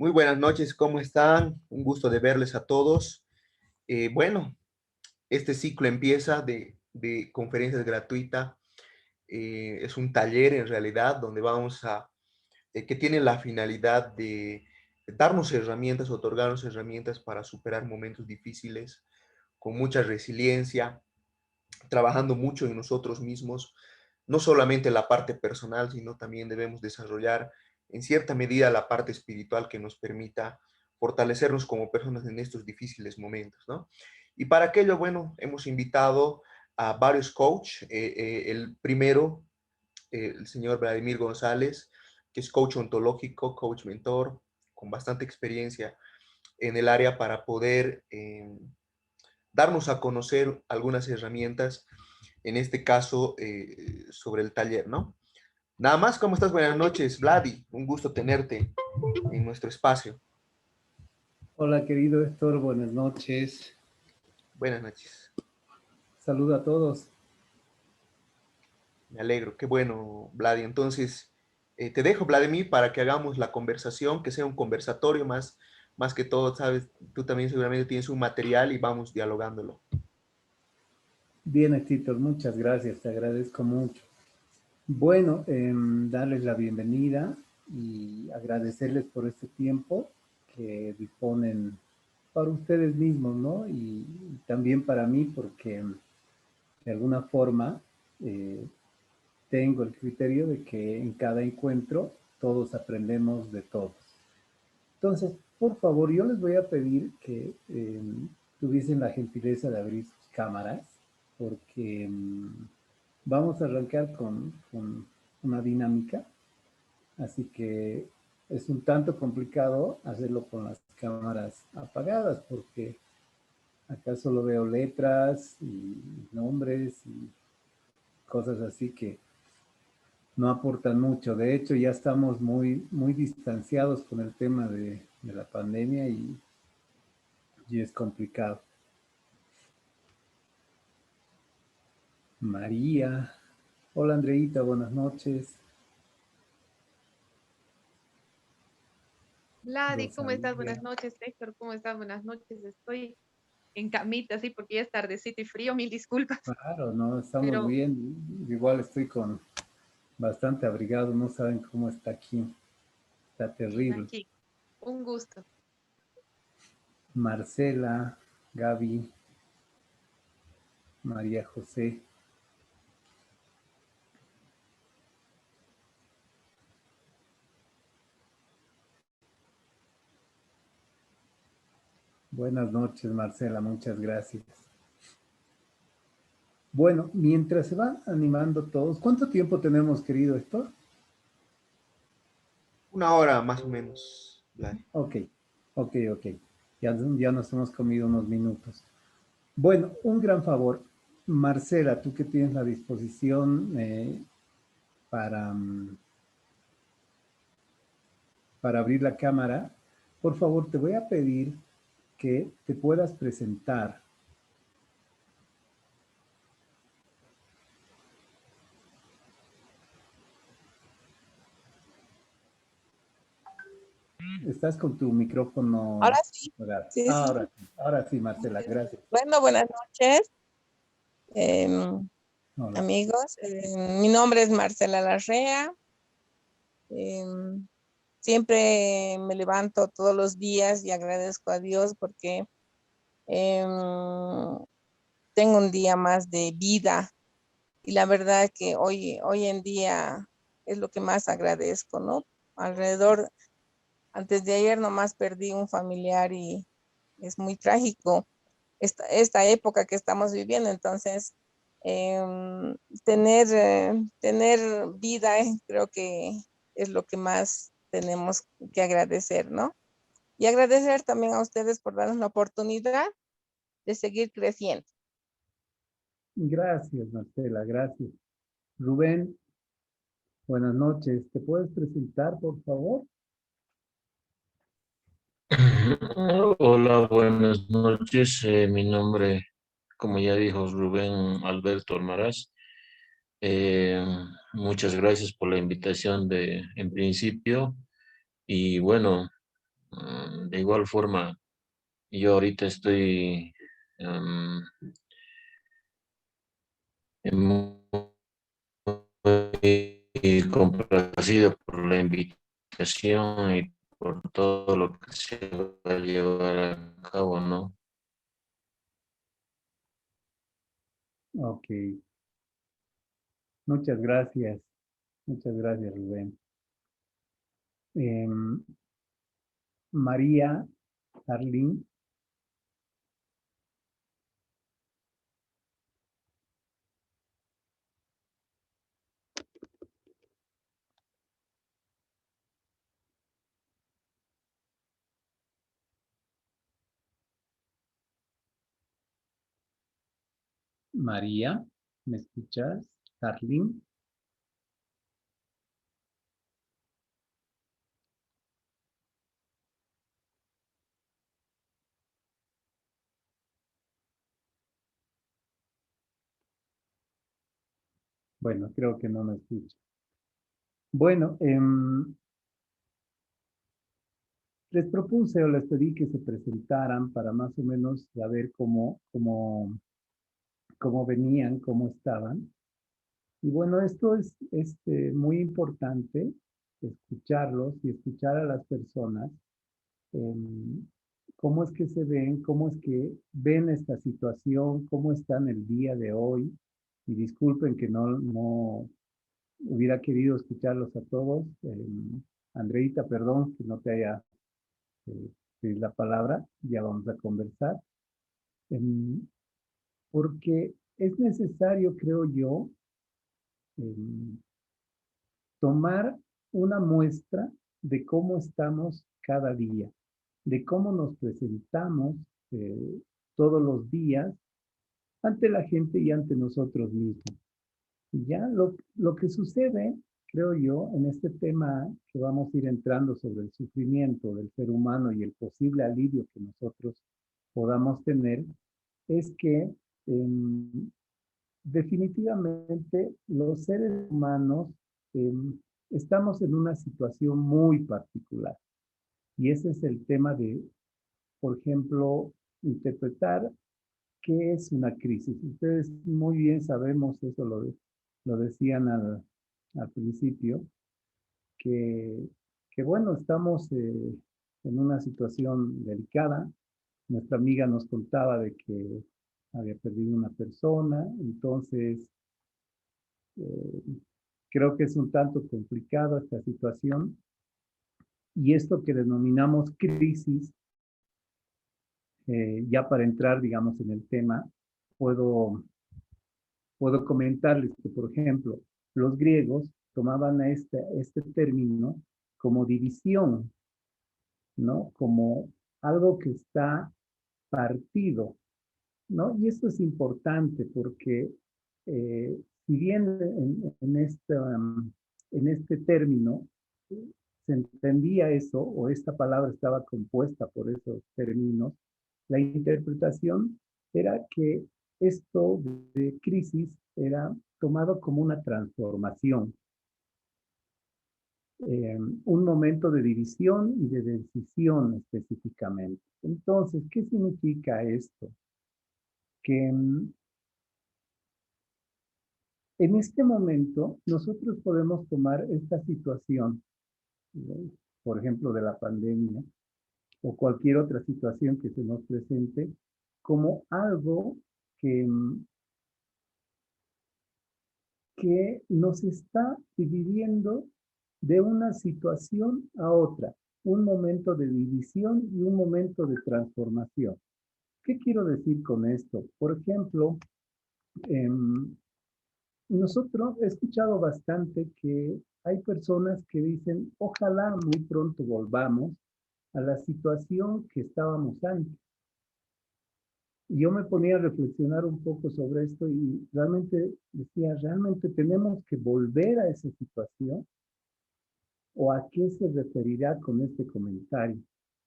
Muy buenas noches, ¿cómo están? Un gusto de verles a todos. Bueno, este ciclo empieza de conferencias gratuitas. Es un taller en realidad donde que tiene la finalidad de darnos herramientas, otorgarnos herramientas para superar momentos difíciles con mucha resiliencia, trabajando mucho en nosotros mismos, no solamente la parte personal, sino también debemos desarrollar en cierta medida la parte espiritual que nos permita fortalecernos como personas en estos difíciles momentos, ¿no? Y para aquello, bueno, hemos invitado a varios coaches. El primero, el señor Vladimir González, que es coach ontológico, coach mentor, con bastante experiencia en el área para poder darnos a conocer algunas herramientas, en este caso sobre el taller, ¿no? Nada más, ¿cómo estás? Buenas noches, Vladi. Un gusto tenerte en nuestro espacio. Hola, querido Héctor, buenas noches. Buenas noches. Saludo a todos. Me alegro, qué bueno, Vladi. Entonces, te dejo, Vladimir, para que hagamos la conversación, que sea un conversatorio más que todo, sabes, tú también seguramente tienes un material y vamos dialogándolo. Bien, Héctor, muchas gracias, te agradezco mucho. Bueno, darles la bienvenida y agradecerles por este tiempo que disponen para ustedes mismos, ¿no? Y también para mí, porque de alguna forma eh, tengo el criterio de que en cada encuentro todos aprendemos de todos. Entonces, por favor, yo les voy a pedir que tuviesen la gentileza de abrir sus cámaras, porque vamos a arrancar con una dinámica, así que es un tanto complicado hacerlo con las cámaras apagadas, porque acá solo veo letras y nombres y cosas así que no aportan mucho. De hecho, ya estamos muy distanciados con el tema de la pandemia y es complicado. María. Hola, Andreita, buenas noches. Vladi, ¿cómo estás? Buenas Rosalía. noches. Héctor, ¿cómo estás? Buenas noches. Estoy en camita, sí, porque ya es tardecito y frío, mil disculpas. Claro, no, estamos Pero bien. Igual estoy con bastante abrigado, no saben cómo está aquí. Está bien, terrible. aquí, un gusto. Marcela, Gaby, María José. Buenas noches, Marcela, muchas gracias. Bueno, mientras se van animando todos, ¿cuánto tiempo tenemos, querido Héctor? Una hora más o menos, Vladi. Ok, ok. Ya nos hemos comido unos minutos. Bueno, un gran favor. Marcela, tú que tienes la disposición para, para abrir la cámara, por favor, te voy a pedir que te puedas presentar. Estás con tu Ahora micrófono sí, apagado. sí, sí. Ahora sí, Marcela, gracias. Bueno, buenas noches, Hola. amigos. Mi nombre es Marcela Larrea. Siempre me levanto todos los días y agradezco a Dios porque em, tengo un día más de vida y la verdad que hoy en día es lo que más agradezco, ¿no? Alrededor, antes de ayer nomás perdí un familiar y es muy trágico esta época que estamos viviendo. Entonces, tener vida, creo que es lo que más tenemos que agradecer, ¿no? Y agradecer también a ustedes por darnos la oportunidad de seguir creciendo. Gracias, Marcela, gracias. Rubén, buenas noches. ¿Te puedes presentar, por favor? Hola, buenas noches. Mi nombre, como ya dijo Rubén Alberto Almaraz. Eh, Muchas gracias por la invitación en principio. Y bueno, De igual forma, yo ahorita estoy muy complacido por la invitación y por todo lo que se va a llevar a cabo, ¿no? Ok, muchas gracias, Rubén. Em, María Arlín, María, ¿me escuchas? Arlín, bueno, creo que no me escucha. Bueno, les propuse o les pedí que se presentaran para más o menos saber cómo venían, cómo estaban. Y bueno, esto es muy importante, escucharlos y escuchar a las personas, em, cómo es que se ven, cómo es que ven esta situación, cómo están el día de hoy. Y disculpen que no hubiera querido escucharlos a todos. Andreita, perdón que no te haya pedido la palabra, ya vamos a conversar. Em, Porque es necesario, creo yo, em, tomar una muestra de cómo estamos cada día, de cómo nos presentamos eh, todos los días ante la gente y ante nosotros mismos. Y ya lo que sucede, creo yo, en este tema que vamos a ir entrando sobre el sufrimiento del ser humano y el posible alivio que nosotros podamos tener, es que eh, definitivamente los seres humanos eh, estamos en una situación muy particular. Y ese es el tema de, por ejemplo, interpretar qué es una crisis. Ustedes muy bien sabemos, eso lo decían al principio, que, que bueno, estamos en una situación delicada. Nuestra amiga nos contaba de que había perdido una persona, entonces eh, creo que es un tanto complicado esta situación y esto que denominamos crisis, ya para entrar, digamos, en el tema, puedo, puedo comentarles que, por ejemplo, los griegos tomaban este término como división, ¿no? Como algo que está partido, ¿no? Y esto es importante porque si bien en este término se entendía eso, o esta palabra estaba compuesta por esos términos, la interpretación era que esto de crisis era tomado como una transformación, un momento de división y de decisión específicamente. Entonces, ¿qué significa esto? Que en este momento nosotros podemos tomar esta situación, ¿no? Por ejemplo, de la pandemia o cualquier otra situación que se nos presente, como algo que, que nos está dividiendo de una situación a otra, un momento de división y un momento de transformación. ¿Qué quiero decir con esto? Por ejemplo, eh, nosotros he escuchado bastante que hay personas que dicen, ojalá muy pronto volvamos a la situación que estábamos antes. Y yo me ponía a reflexionar un poco sobre esto y realmente decía, ¿realmente tenemos que volver a esa situación? ¿O a qué se referirá con este comentario?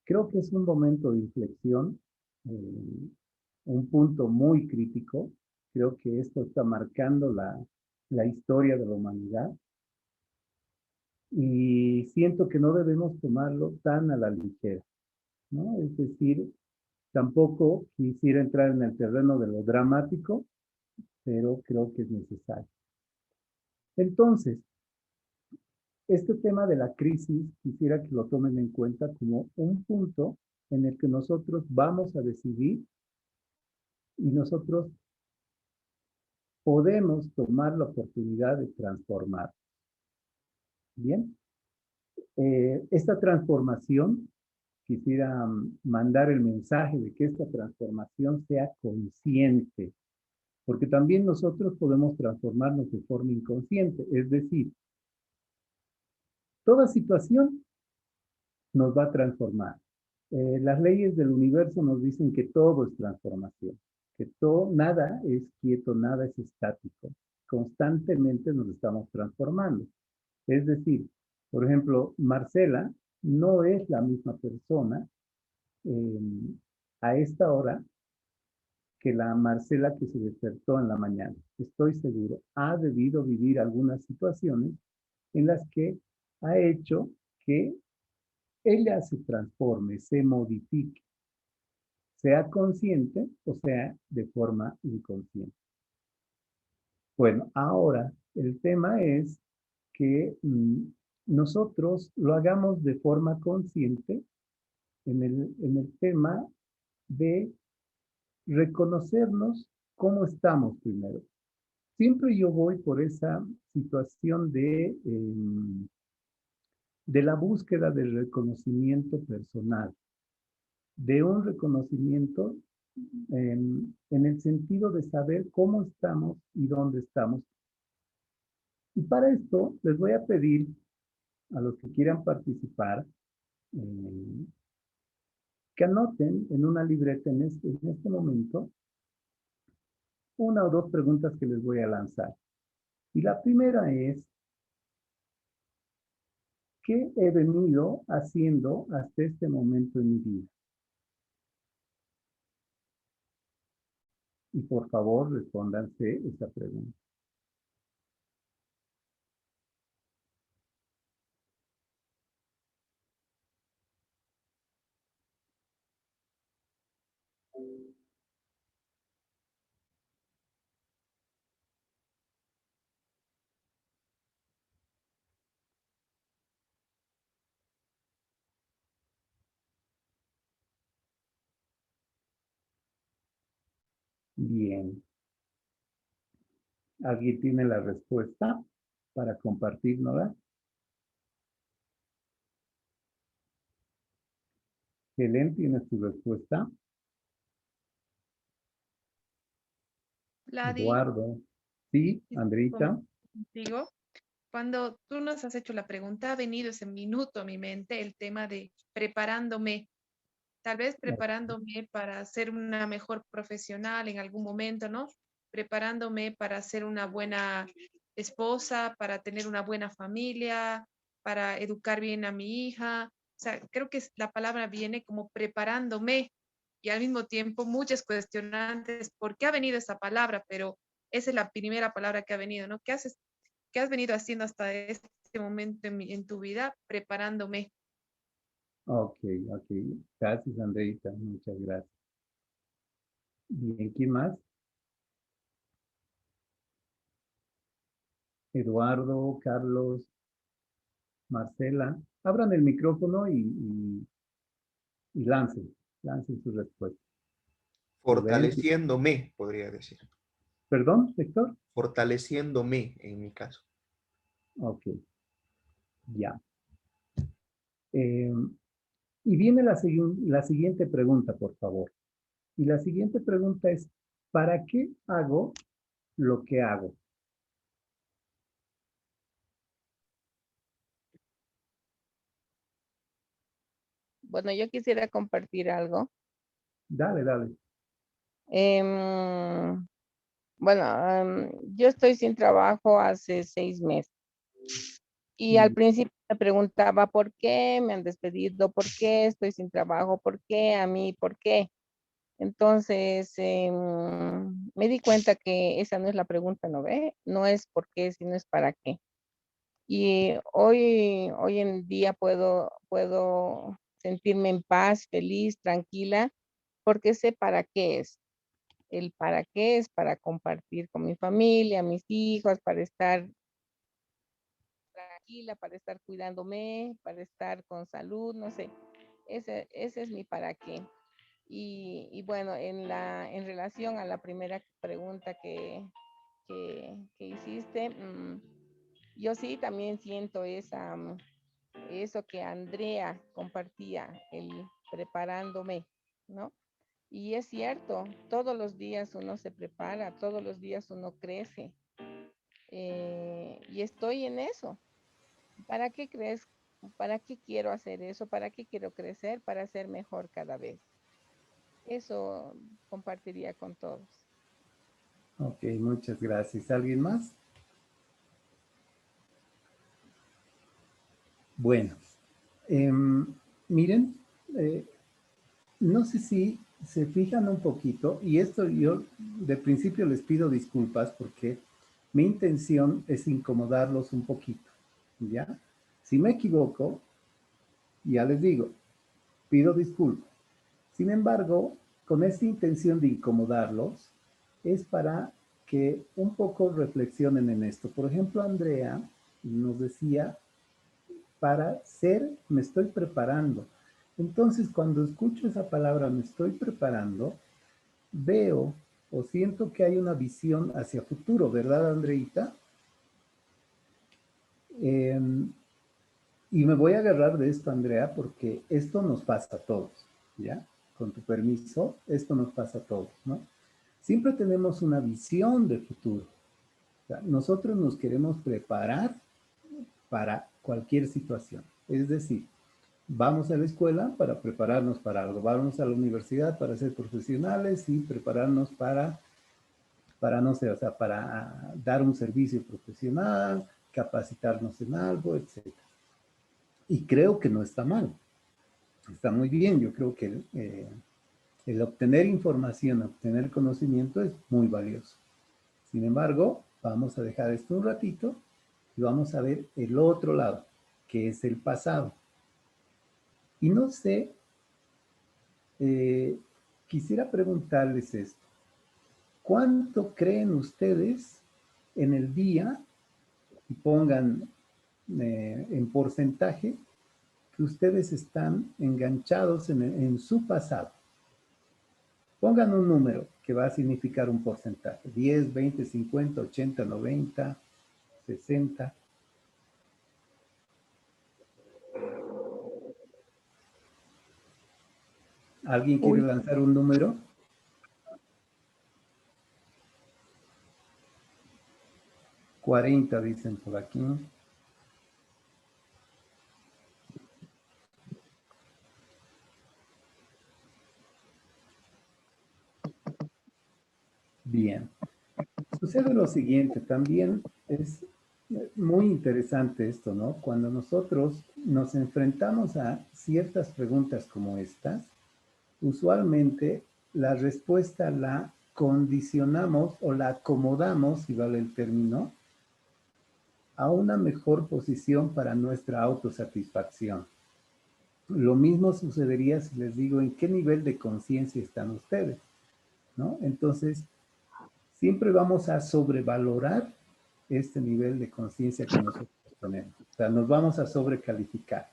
Creo que es un momento de inflexión, un punto muy crítico. Creo que esto está marcando la historia de la humanidad y siento que no debemos tomarlo tan a la ligera. ¿no? Es decir, tampoco quisiera entrar en el terreno de lo dramático, pero creo que es necesario. Entonces, este tema de la crisis quisiera que lo tomen en cuenta como un punto en el que nosotros vamos a decidir y nosotros podemos tomar la oportunidad de transformar. Bien, esta transformación, quisiera mandar el mensaje de que esta transformación sea consciente, porque también nosotros podemos transformarnos de forma inconsciente, es decir, toda situación nos va a transformar. Las leyes del universo nos dicen que todo es transformación, que todo, nada es quieto, nada es estático. Constantemente nos estamos transformando. Es decir, por ejemplo, Marcela no es la misma persona eh, a esta hora que la Marcela que se despertó en la mañana. Estoy seguro, ha debido vivir algunas situaciones en las que ha hecho que ella se transforme, se modifique, sea consciente o sea de forma inconsciente. Bueno, ahora el tema es que nosotros lo hagamos de forma consciente en el tema de reconocernos cómo estamos primero. Siempre yo voy por esa situación de la búsqueda del reconocimiento personal, de un reconocimiento en el sentido de saber cómo estamos y dónde estamos. Y para esto les voy a pedir a los que quieran participar eh, que anoten en una libreta en este momento una o dos preguntas que les voy a lanzar. Y la primera es, ¿qué he venido haciendo hasta este momento en mi vida? Y por favor, respóndanse esa pregunta. Bien. ¿Alguien tiene la respuesta para compartirnosla? Helen, ¿tienes tu respuesta? Vladi, Eduardo. Sí, Andreita. contigo. Cuando tú nos has hecho la pregunta, ha venido ese minuto a mi mente el tema de preparándome, tal vez preparándome para ser una mejor profesional en algún momento, ¿no? Preparándome para ser una buena esposa, para tener una buena familia, para educar bien a mi hija. O sea, creo que la palabra viene como preparándome y al mismo tiempo muchas cuestionantes, ¿por qué ha venido esa palabra? Pero esa es la primera palabra que ha venido, ¿no? ¿Qué has venido haciendo hasta este momento en tu vida? Preparándome. Ok, ok. Gracias, Andreita. Muchas gracias. Bien, ¿quién más? Eduardo, Carlos, Marcela. Abran el micrófono y lancen su respuesta. Rubén, Fortaleciéndome, podría decir. perdón, Héctor. Fortaleciéndome, en mi caso. Ok, ya. Eh, y viene la siguiente pregunta, por favor. Y la siguiente pregunta es, ¿para qué hago lo que hago? Bueno, yo quisiera compartir algo. Dale, dale. Em, bueno, yo estoy sin trabajo hace 6 meses y al Mm, principio me preguntaba por qué me han despedido, por qué estoy sin trabajo, por qué a mí, por qué. Entonces, me di cuenta que esa no es la pregunta, ¿no ve? No es por qué, sino es para qué. Y hoy en día puedo sentirme en paz, feliz, tranquila, porque sé para qué es. El para qué es para compartir con mi familia, mis hijos, para estar tranquila, para estar cuidándome, para estar con salud, no sé. Ese es mi para qué. Y bueno, en relación a la primera pregunta que hiciste, yo sí también siento eso que Andrea compartía, el preparándome, ¿no? Y es cierto, todos los días uno se prepara, todos los días uno crece. Y estoy en eso. ¿Para qué crees? ¿Para qué quiero hacer eso? ¿Para qué quiero crecer? Para ser mejor cada vez. Eso compartiría con todos. Ok, muchas gracias. ¿Alguien más? Bueno, em, miren, eh, no sé si se fijan un poquito, y esto yo de principio les pido disculpas porque mi intención es incomodarlos un poquito, ¿ya? Si me equivoco, ya les digo, pido disculpas. Sin embargo, con esta intención de incomodarlos, es para que un poco reflexionen en esto. Por ejemplo, Andrea nos decía, para ser, me estoy preparando. Entonces, cuando escucho esa palabra, me estoy preparando, veo o siento que hay una visión hacia futuro, ¿verdad, Andreita? Y me voy a agarrar de esto, Andrea, porque esto nos pasa a todos, ¿ya? Con tu permiso, esto nos pasa a todos, ¿no? Siempre tenemos una visión de futuro. O sea, nosotros nos queremos preparar para cualquier situación. Es decir, vamos a la escuela para prepararnos para algo, vamos a la universidad para ser profesionales y prepararnos para no sé, o sea, para dar un servicio profesional, capacitarnos en algo, etc. Y creo que no está mal, está muy bien. Yo creo que el obtener información, obtener conocimiento es muy valioso. Sin embargo, vamos a dejar esto un ratito y vamos a ver el otro lado, que es el pasado. Y no sé, quisiera preguntarles esto. ¿Cuánto creen ustedes en el día, y pongan en porcentaje, que ustedes están enganchados en su pasado? Pongan un número que va a significar un porcentaje. 10, 20, 50, 80, 90, 60. ¿Alguien quiere Uy, lanzar un número? 40 dicen por aquí. Bien. Sucede lo siguiente, también es muy interesante esto, ¿no? Cuando nosotros nos enfrentamos a ciertas preguntas como estas, usualmente la respuesta la condicionamos o la acomodamos, si vale el término, a una mejor posición para nuestra autosatisfacción. Lo mismo sucedería si les digo en qué nivel de conciencia están ustedes, ¿no? Entonces, siempre vamos a sobrevalorar este nivel de conciencia que nosotros tenemos. O sea, nos vamos a sobrecalificar.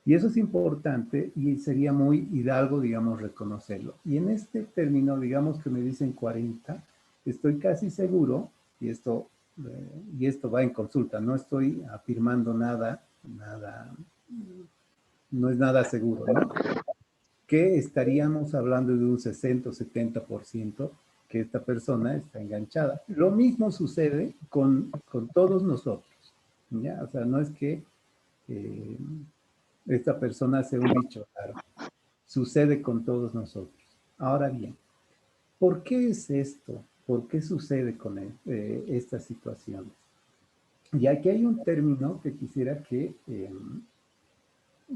Y eso es importante y sería muy hidalgo, digamos, reconocerlo. Y en este término, digamos que me dicen 40, estoy casi seguro, y esto va en consulta, no estoy afirmando nada, no es nada seguro, ¿no? Que estaríamos hablando de un 60 o 70% que esta persona está enganchada. Lo mismo sucede con todos nosotros, ¿ya? O sea, no es que eh, esta persona sea un bicho raro, sucede con todos nosotros. Ahora bien, ¿por qué es esto? ¿Por qué sucede con estas situaciones? Y aquí hay un término que quisiera que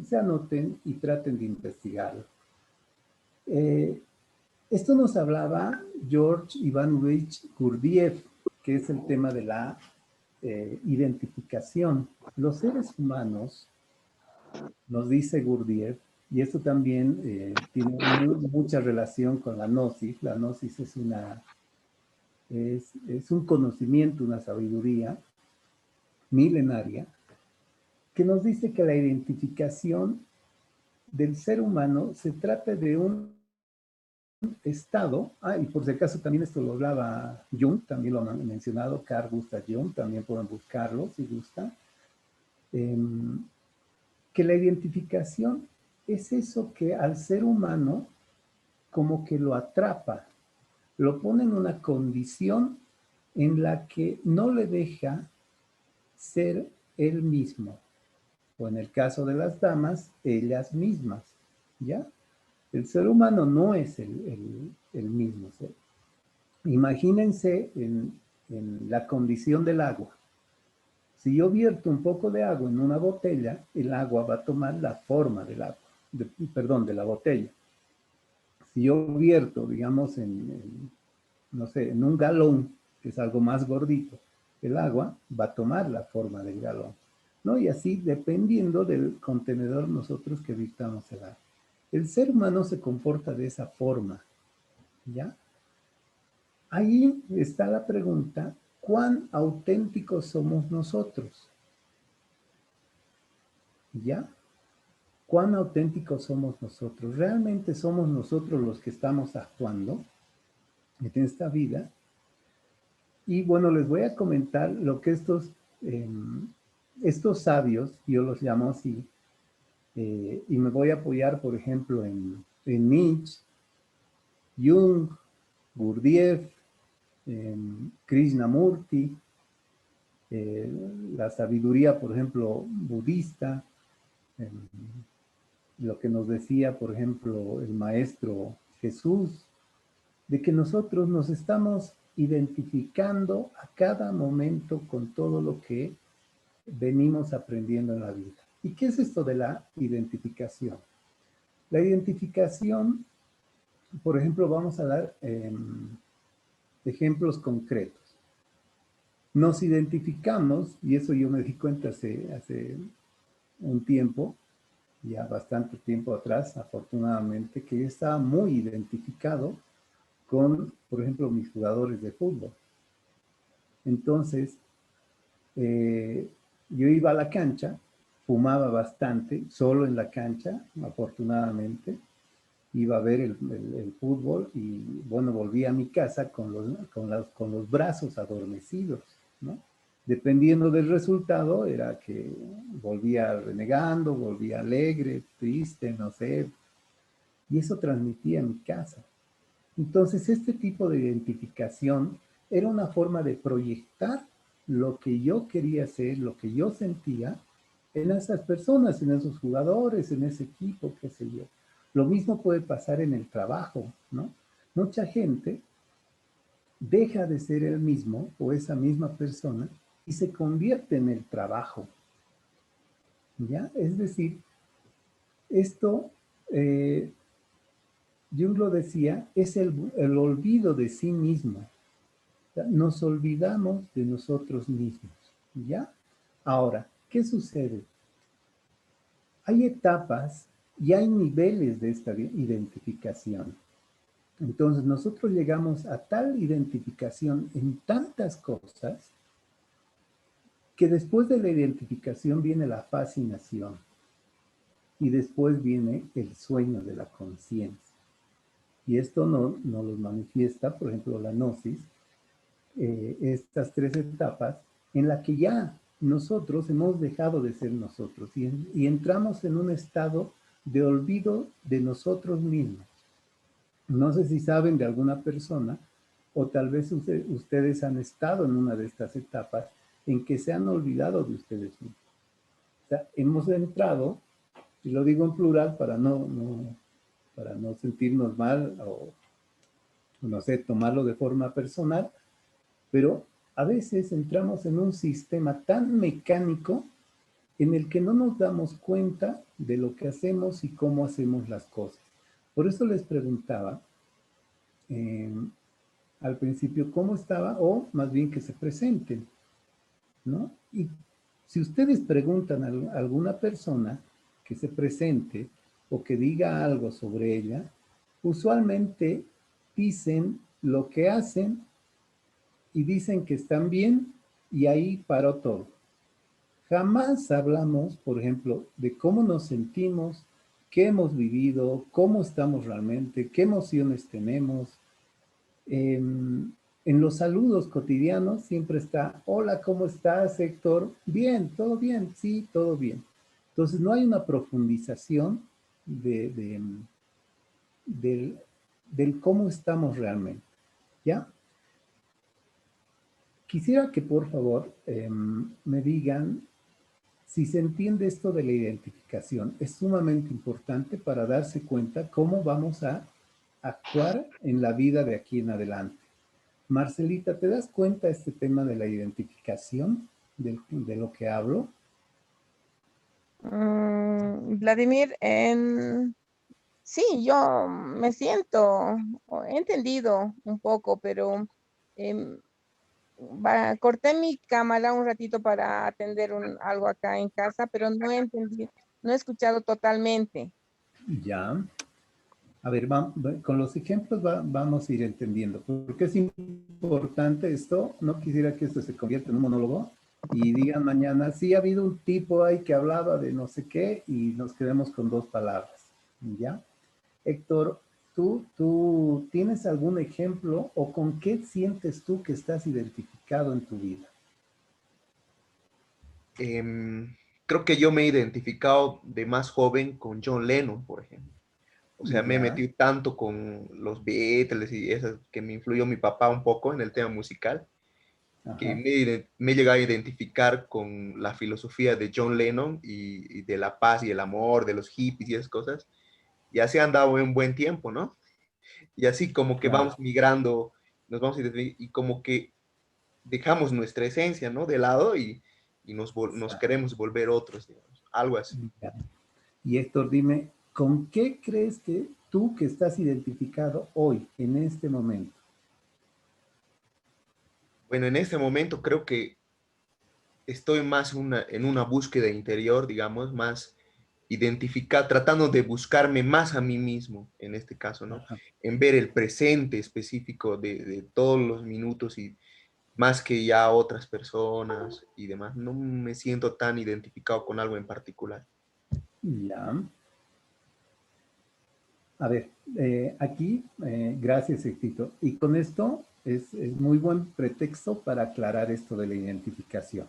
se anoten y traten de investigarlo. Esto nos hablaba George Ivanovich Gurdjieff, que es el tema de la identificación. Los seres humanos, nos dice Gurdjieff, Y esto también tiene mucha relación con la gnosis. La gnosis es es un conocimiento, una sabiduría milenaria que nos dice que la identificación del ser humano se trata de un estado, y por si acaso también esto lo hablaba Jung, también lo han mencionado, Carl Gustav Jung, también pueden buscarlo si gustan, que la identificación es eso que al ser humano como que lo atrapa, lo pone en una condición en la que no le deja ser él mismo, o en el caso de las damas, ellas mismas, ¿ya? El ser humano no es el mismo ser. Imagínense en la condición del agua. Si yo vierto un poco de agua en una botella, el agua va a tomar la forma del agua, perdón, de la botella. Si yo vierto, digamos, no sé, en un galón, que es algo más gordito, el agua va a tomar la forma del galón, ¿no? Y así, dependiendo del contenedor nosotros que virtamos el agua. El ser humano se comporta de esa forma, ¿ya? Ahí está la pregunta, ¿cuán auténticos somos nosotros? ¿Ya? ¿Cuán auténticos somos nosotros? ¿Realmente somos nosotros los que estamos actuando en esta vida? Y bueno, les voy a comentar lo que estos sabios, yo los llamo así, y me voy a apoyar, por ejemplo, en Nietzsche, Jung, Gurdjieff, Krishnamurti, la sabiduría, por ejemplo, budista, lo que nos decía, por ejemplo, el maestro Jesús, de que nosotros nos estamos identificando a cada momento con todo lo que venimos aprendiendo en la vida. ¿Y qué es esto de la identificación? La identificación, por ejemplo, vamos a dar ejemplos concretos. Nos identificamos, y eso yo me di cuenta hace un tiempo, ya bastante tiempo atrás, afortunadamente, que yo estaba muy identificado con, por ejemplo, mis jugadores de fútbol. Entonces, yo iba a la cancha, fumaba bastante, solo en la cancha, afortunadamente, iba a ver el fútbol y, bueno, volví a mi casa con los brazos adormecidos, ¿no? Dependiendo del resultado, era que volvía renegando, volvía alegre, triste, no sé, y eso transmitía en mi casa. Entonces, este tipo de identificación era una forma de proyectar lo que yo quería hacer, lo que yo sentía en esas personas, en esos jugadores, en ese equipo, qué sé yo. Lo mismo puede pasar en el trabajo, ¿no? Mucha gente deja de ser el mismo o esa misma persona y se convierte en el trabajo, ¿ya? Es decir, esto, Jung lo decía, es el olvido de sí mismo. Nos olvidamos de nosotros mismos, ¿ya? Ahora, ¿qué sucede? Hay etapas y hay niveles de esta identificación. Entonces, nosotros llegamos a tal identificación en tantas cosas que después de la identificación viene la fascinación y después viene el sueño de la conciencia. Y esto no lo manifiesta, por ejemplo, la gnosis, estas tres etapas en la que ya nosotros hemos dejado de ser nosotros y entramos en un estado de olvido de nosotros mismos. No sé si saben de alguna persona o tal vez ustedes han estado en una de estas etapas en que se han olvidado de ustedes mismos. O sea, hemos entrado, y lo digo en plural para no sentirnos mal o no sé, tomarlo de forma personal, pero a veces entramos en un sistema tan mecánico en el que no nos damos cuenta de lo que hacemos y cómo hacemos las cosas. Por eso les preguntaba al principio cómo estaba, o más bien que se presenten, ¿no? Y si ustedes preguntan a alguna persona que se presente o que diga algo sobre ella, usualmente dicen lo que hacen y dicen que están bien y ahí paró todo. Jamás hablamos, por ejemplo, de cómo nos sentimos, qué hemos vivido, cómo estamos realmente, qué emociones tenemos. En los saludos cotidianos siempre está, hola, ¿cómo estás, Héctor? Bien, todo bien, sí, todo bien. Entonces no hay una profundización del, del cómo estamos realmente, ¿ya? Quisiera que por favor me digan si se entiende esto de la identificación. Es sumamente importante para darse cuenta cómo vamos a actuar en la vida de aquí en adelante. Marcelita, ¿te das cuenta este tema de la identificación, de lo que hablo? Vladimir, sí, yo me siento, he entendido un poco, pero em, corté mi cámara un ratito para atender algo acá en casa, pero no he entendido, no he escuchado totalmente. Ya. A ver, con los ejemplos vamos a ir entendiendo. Porque es importante esto. No quisiera que esto se convierta en un monólogo y digan mañana, sí, ha habido un tipo ahí que hablaba de no sé qué y nos quedemos con dos palabras. ¿Ya? Héctor, ¿tú tienes algún ejemplo o con qué sientes tú que estás identificado en tu vida? Creo que yo me he identificado de más joven con John Lennon, por ejemplo. O sea, me he Ya, metido tanto con los Beatles y esas que me influyó mi papá un poco en el tema musical, que ajá, me he llegado a identificar con la filosofía de John Lennon y de la paz y el amor, de los hippies y esas cosas. Y así han dado un buen tiempo, ¿no? Y así como que claro. vamos migrando, nos vamos y como que dejamos nuestra esencia, ¿no? De lado y nos queremos volver otros, digamos, algo así. Ya. Y Héctor, dime, ¿con qué crees que tú que estás identificado hoy, en este momento? Bueno, en este momento creo que estoy más en una búsqueda interior, digamos, más identificar, tratando de buscarme más a mí mismo, en este caso, ¿no? Ajá. En ver el presente específico de todos los minutos y más que ya otras personas y demás. No me siento tan identificado con algo en particular. Ya. A ver, aquí, gracias, Héctor. Y con esto es muy buen pretexto para aclarar esto de la identificación.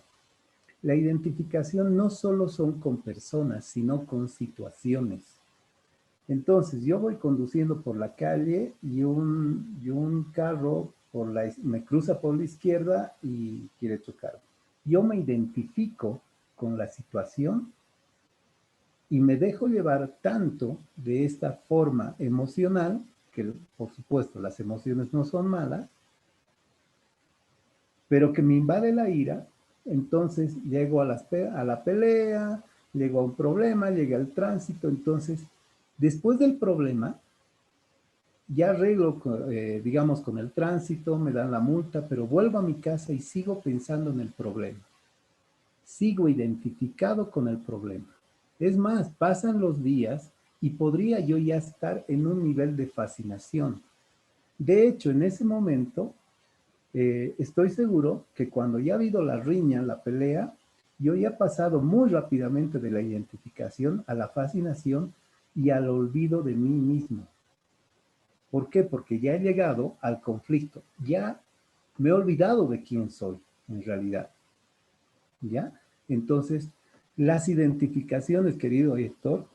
La identificación no solo son con personas, sino con situaciones. Entonces, yo voy conduciendo por la calle y un carro me cruza por la izquierda y quiere chocar. Yo me identifico con la situación y me dejo llevar tanto de esta forma emocional, que por supuesto las emociones no son malas, pero que me invade la ira, entonces llego a la pelea, llego a un problema, llegué al tránsito, entonces después del problema ya arreglo, digamos, con el tránsito, me dan la multa, pero vuelvo a mi casa y sigo pensando en el problema. Sigo identificado con el problema. Es más, pasan los días y podría yo ya estar en un nivel de fascinación. De hecho, en ese momento, estoy seguro que cuando ya ha habido la riña, la pelea, yo ya he pasado muy rápidamente de la identificación a la fascinación y al olvido de mí mismo. ¿Por qué? Porque ya he llegado al conflicto, ya me he olvidado de quién soy en realidad, ¿ya? Entonces, las identificaciones, querido Héctor,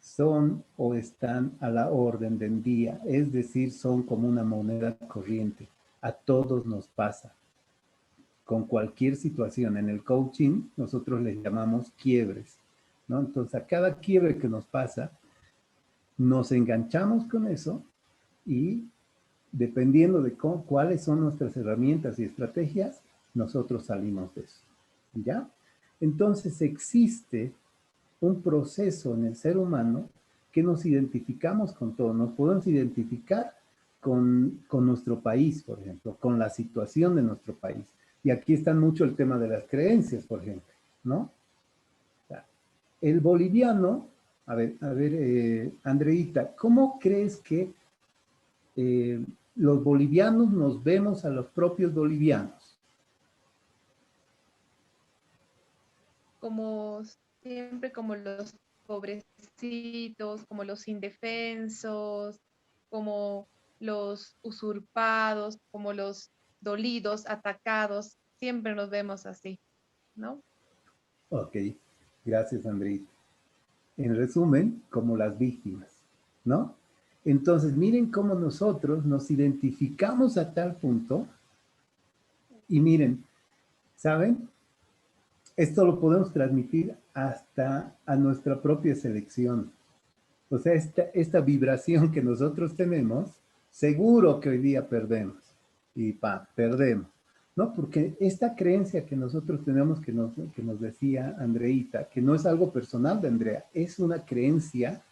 son o están a la orden del día, es decir, son como una moneda corriente. A todos nos pasa. Con cualquier situación en el coaching, nosotros les llamamos quiebres, ¿no? Entonces, a cada quiebre que nos pasa, nos enganchamos con eso y dependiendo de cuáles son nuestras herramientas y estrategias, nosotros salimos de eso. ¿Ya? Entonces existe un proceso en el ser humano que nos identificamos con todo. Nos podemos identificar con nuestro país, por ejemplo, con la situación de nuestro país. Y aquí está mucho el tema de las creencias, por ejemplo, ¿no? El boliviano, Andreita, ¿cómo crees que los bolivianos nos vemos a los propios bolivianos? Como siempre, como los pobrecitos, como los indefensos, como los usurpados, como los dolidos, atacados, siempre nos vemos así, ¿no? Ok, gracias, Andreita. En resumen, como las víctimas, ¿no? Entonces, miren cómo nosotros nos identificamos a tal punto y miren, ¿saben? Esto lo podemos transmitir hasta a nuestra propia selección. O sea, esta vibración que nosotros tenemos, seguro que hoy día perdemos. Y perdemos. ¿No? Porque esta creencia que nosotros tenemos, que nos decía Andreita, que no es algo personal de Andrea, es una creencia,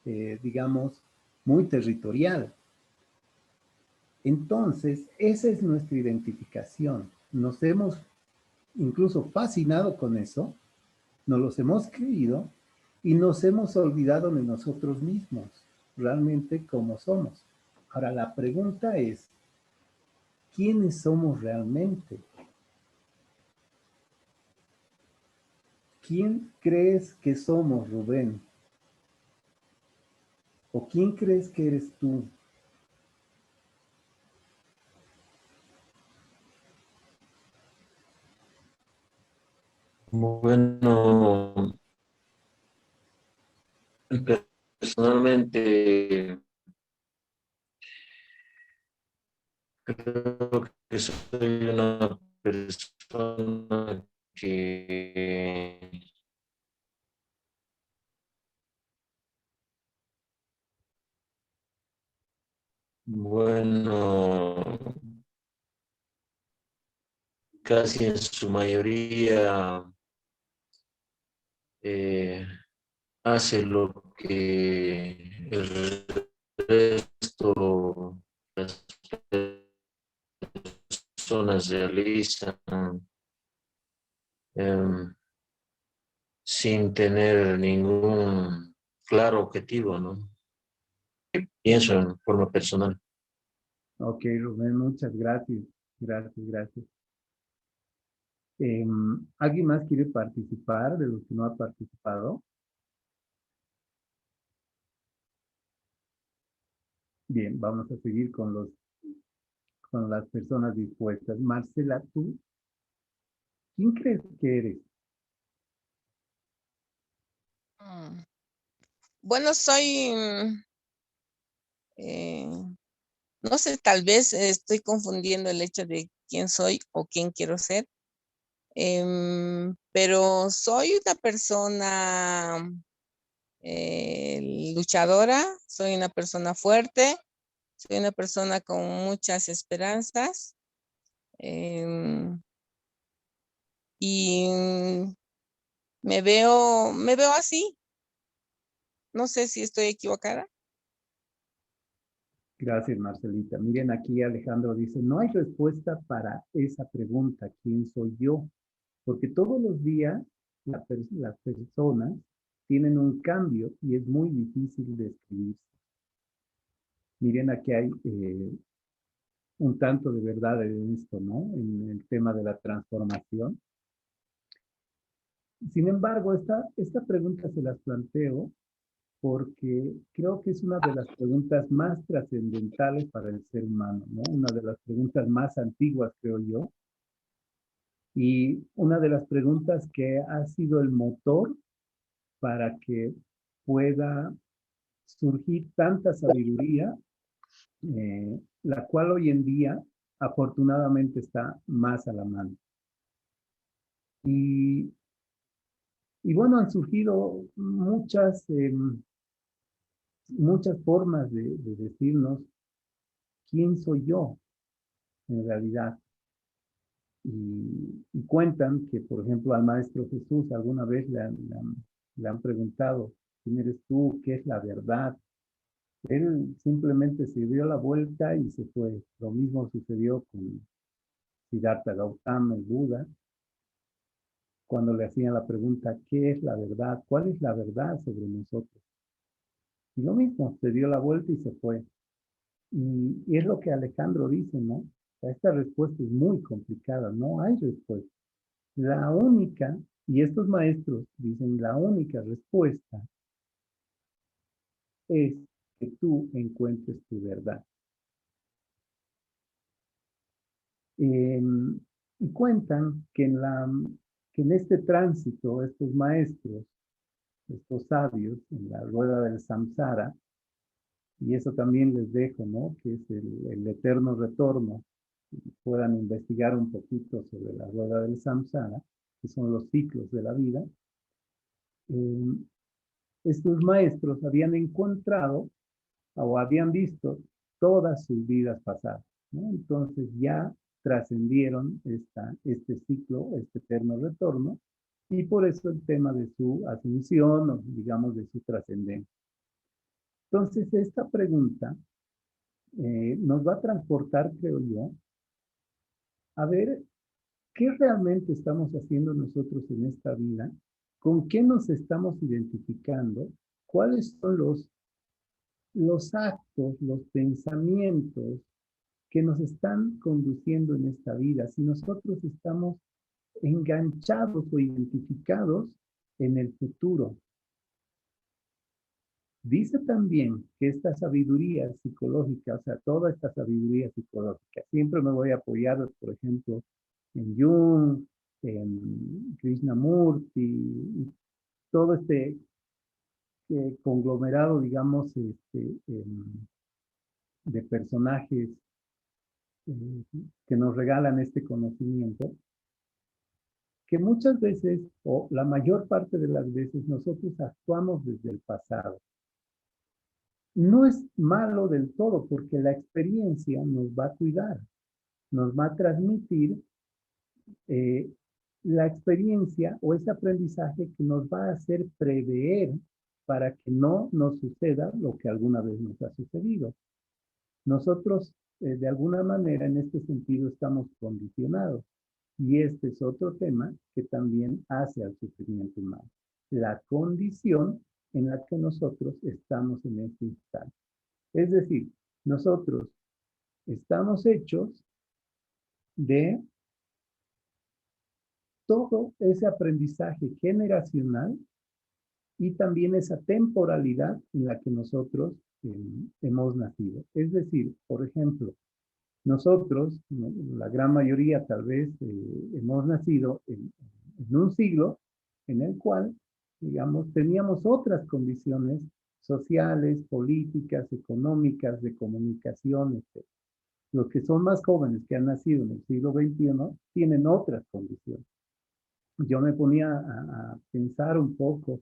digamos, muy territorial. Entonces, esa es nuestra identificación. Nos hemos incluso fascinado con eso, nos los hemos creído y nos hemos olvidado de nosotros mismos, realmente como somos. Ahora, la pregunta es, ¿quiénes somos realmente? ¿Quién crees que somos, Rubén? ¿O quién crees que eres tú? Bueno, personalmente creo que soy una persona que, bueno, casi en su mayoría eh, hace lo que el resto de las personas realizan em, sin tener ningún claro objetivo, ¿no? Pienso en forma personal. Ok, Rubén, muchas gracias. Gracias, gracias. ¿Alguien más quiere participar de los que no ha participado? Bien, vamos a seguir con las personas dispuestas. Marcela, ¿tú quién crees que eres? Mm. Bueno, soy, no sé, tal vez estoy confundiendo el hecho de quién soy o quién quiero ser, pero soy una persona luchadora, soy una persona fuerte, soy una persona con muchas esperanzas y me veo así. No sé si estoy equivocada. Gracias, Marcelita. Miren, aquí Alejandro dice, no hay respuesta para esa pregunta, ¿quién soy yo? Porque todos los días las personas tienen un cambio y es muy difícil describirse. Miren, aquí hay un tanto de verdad en esto, ¿no? En el tema de la transformación. Sin embargo, esta pregunta se las planteo porque creo que es una de las preguntas más trascendentales para el ser humano, ¿no? Una de las preguntas más antiguas, creo yo, y una de las preguntas que ha sido el motor para que pueda surgir tanta sabiduría, la cual hoy en día afortunadamente está más a la mano. Y, y bueno, han surgido muchas formas de decirnos quién soy yo en realidad. Y cuentan que, por ejemplo, al Maestro Jesús alguna vez le han preguntado, ¿quién eres tú? ¿Qué es la verdad? Él simplemente se dio la vuelta y se fue. Lo mismo sucedió con Siddhartha Gautama, el Buda, cuando le hacían la pregunta, ¿qué es la verdad? ¿Cuál es la verdad sobre nosotros? Y lo mismo, se dio la vuelta y se fue. Y es lo que Alejandro dice, ¿no? O sea, esta respuesta es muy complicada, no hay respuesta. La única, y estos maestros dicen, la única respuesta es que tú encuentres tu verdad. Eh, y cuentan que en este tránsito, estos maestros, estos sabios, en la rueda del samsara, y eso también les dejo, ¿no? Que es el eterno retorno, puedan investigar un poquito sobre la rueda del samsara, que son los ciclos de la vida. Eh, Estos maestros habían encontrado o habían visto todas sus vidas pasadas, ¿no? Entonces ya trascendieron este ciclo, este eterno retorno, y por eso el tema de su ascensión, o digamos de su trascendencia. Entonces, esta pregunta nos va a transportar, creo yo, a ver qué realmente estamos haciendo nosotros en esta vida, con qué nos estamos identificando, cuáles son los actos, los pensamientos que nos están conduciendo en esta vida, si nosotros estamos enganchados o identificados en el futuro. Dice también que esta sabiduría psicológica, o sea, toda esta sabiduría psicológica, siempre me voy a apoyar, por ejemplo, en Jung, en Krishnamurti, todo este conglomerado, digamos, de personajes eh, que nos regalan este conocimiento, que muchas veces, o la mayor parte de las veces, nosotros actuamos desde el pasado. No es malo del todo, porque la experiencia nos va a cuidar, nos va a transmitir eh, la experiencia o ese aprendizaje que nos va a hacer prever para que no nos suceda lo que alguna vez nos ha sucedido. Nosotros, de alguna manera, en este sentido, estamos condicionados. Y este es otro tema que también hace al sufrimiento humano. La condición en la que nosotros estamos en este instante. Es decir, nosotros estamos hechos de todo ese aprendizaje generacional y también esa temporalidad en la que nosotros hemos nacido. Es decir, por ejemplo, nosotros, ¿no? La gran mayoría tal vez, hemos nacido en un siglo en el cual, digamos, teníamos otras condiciones sociales, políticas, económicas, de comunicación, etc. Los que son más jóvenes, que han nacido en el siglo XXI, tienen otras condiciones. Yo me ponía a pensar un poco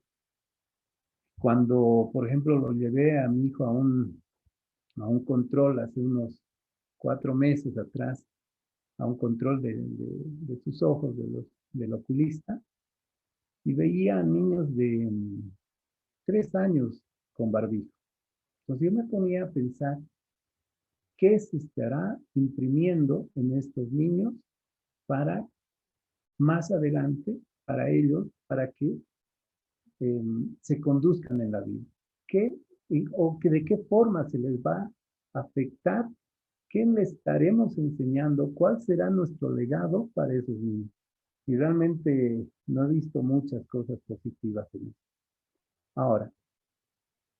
cuando, por ejemplo, lo llevé a mi hijo a un control hace unos 4 meses atrás, a un control de sus ojos, del oculista, y veía a niños de 3 años con barbijo. Entonces yo me ponía a pensar, ¿qué se estará imprimiendo en estos niños para más adelante, para ellos, para que se conduzcan en la vida? ¿Qué, o que de qué forma se les va a afectar? ¿Qué les estaremos enseñando? ¿Cuál será nuestro legado para esos niños? Y realmente no he visto muchas cosas positivas en eso. Ahora,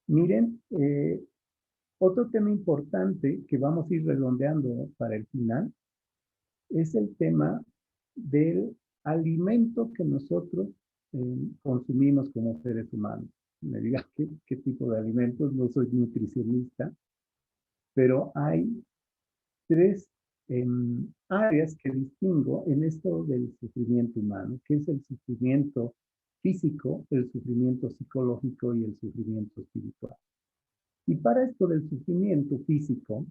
miren, otro tema importante que vamos a ir redondeando para el final es el tema del alimento que nosotros consumimos como seres humanos. Me digan qué tipo de alimentos, no soy nutricionista, pero hay tres áreas que distingo en esto del sufrimiento humano, que es el sufrimiento físico, el sufrimiento psicológico y el sufrimiento espiritual. Y para esto del sufrimiento físico,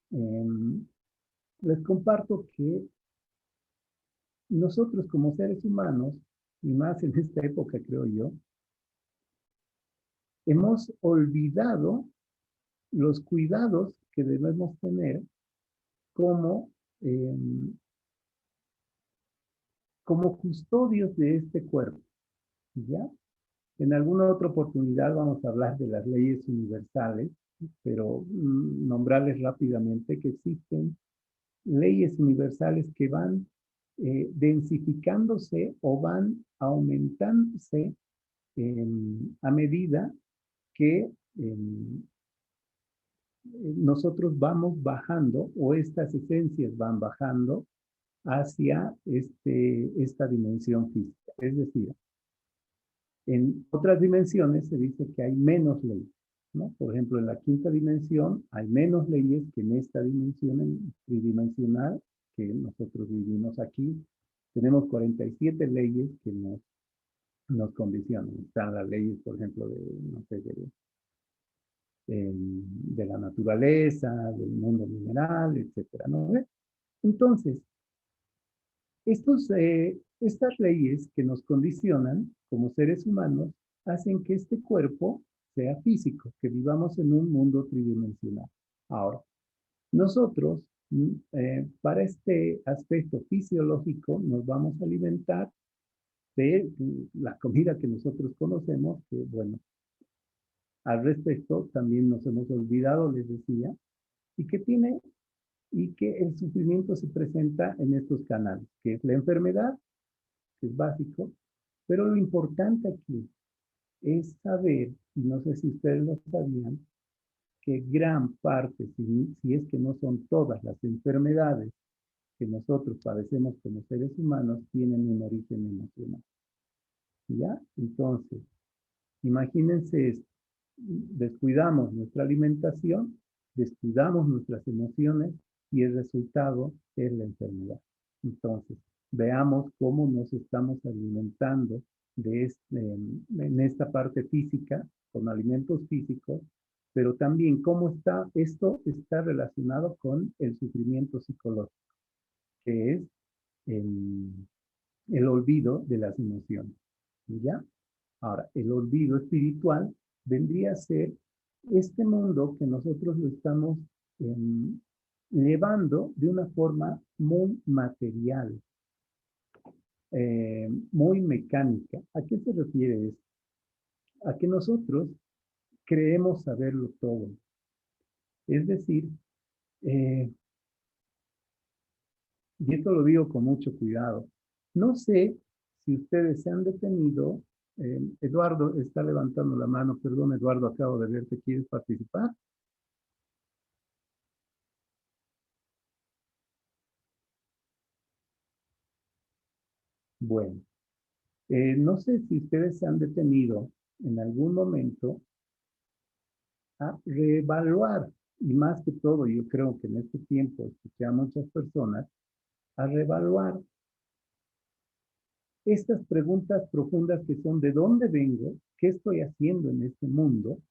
les comparto que nosotros como seres humanos, y más en esta época creo yo, hemos olvidado los cuidados que debemos tener como, eh, como custodios de este cuerpo, ¿ya? En alguna otra oportunidad vamos a hablar de las leyes universales, pero nombrarles rápidamente que existen leyes universales que van densificándose o van aumentándose a medida que nosotros vamos bajando o estas esencias van bajando hacia esta dimensión física. Es decir, en otras dimensiones se dice que hay menos leyes, ¿no? Por ejemplo, en la quinta dimensión hay menos leyes que en esta dimensión tridimensional que nosotros vivimos aquí. Tenemos 47 leyes que nos condicionan. Están las leyes, por ejemplo, no sé, de la naturaleza, del mundo mineral, etcétera, ¿no? Entonces, estas leyes que nos condicionan como seres humanos hacen que este cuerpo sea físico, que vivamos en un mundo tridimensional. Ahora, nosotros, para este aspecto fisiológico, nos vamos a alimentar de la comida que nosotros conocemos, que bueno, al respecto también nos hemos olvidado, les decía, y que el sufrimiento se presenta en estos canales, que es la enfermedad, que es básico, pero lo importante aquí es saber, y no sé si ustedes lo sabían, que gran parte, si es que no son todas las enfermedades que nosotros padecemos como seres humanos, tienen un origen emocional. ¿Ya? Entonces, imagínense esto. Descuidamos nuestra alimentación, descuidamos nuestras emociones y el resultado es la enfermedad. Entonces, veamos cómo nos estamos alimentando en esta parte física, con alimentos físicos, pero también cómo esto está relacionado con el sufrimiento psicológico, que es el, el olvido de las emociones. ¿Ya? Ahora, el olvido espiritual vendría a ser este mundo que nosotros lo estamos llevando de una forma muy material, muy mecánica. ¿A qué se refiere esto? A que nosotros creemos saberlo todo. Es decir, y esto lo digo con mucho cuidado, no sé si ustedes se han detenido. Eduardo está levantando la mano. Perdón, Eduardo, acabo de verte. ¿Quieres participar? Bueno, no sé si ustedes se han detenido en algún momento a reevaluar, y más que todo, yo creo que en este tiempo escuché a muchas personas a reevaluar estas preguntas profundas que son: ¿de dónde vengo? ¿Qué estoy haciendo en este mundo?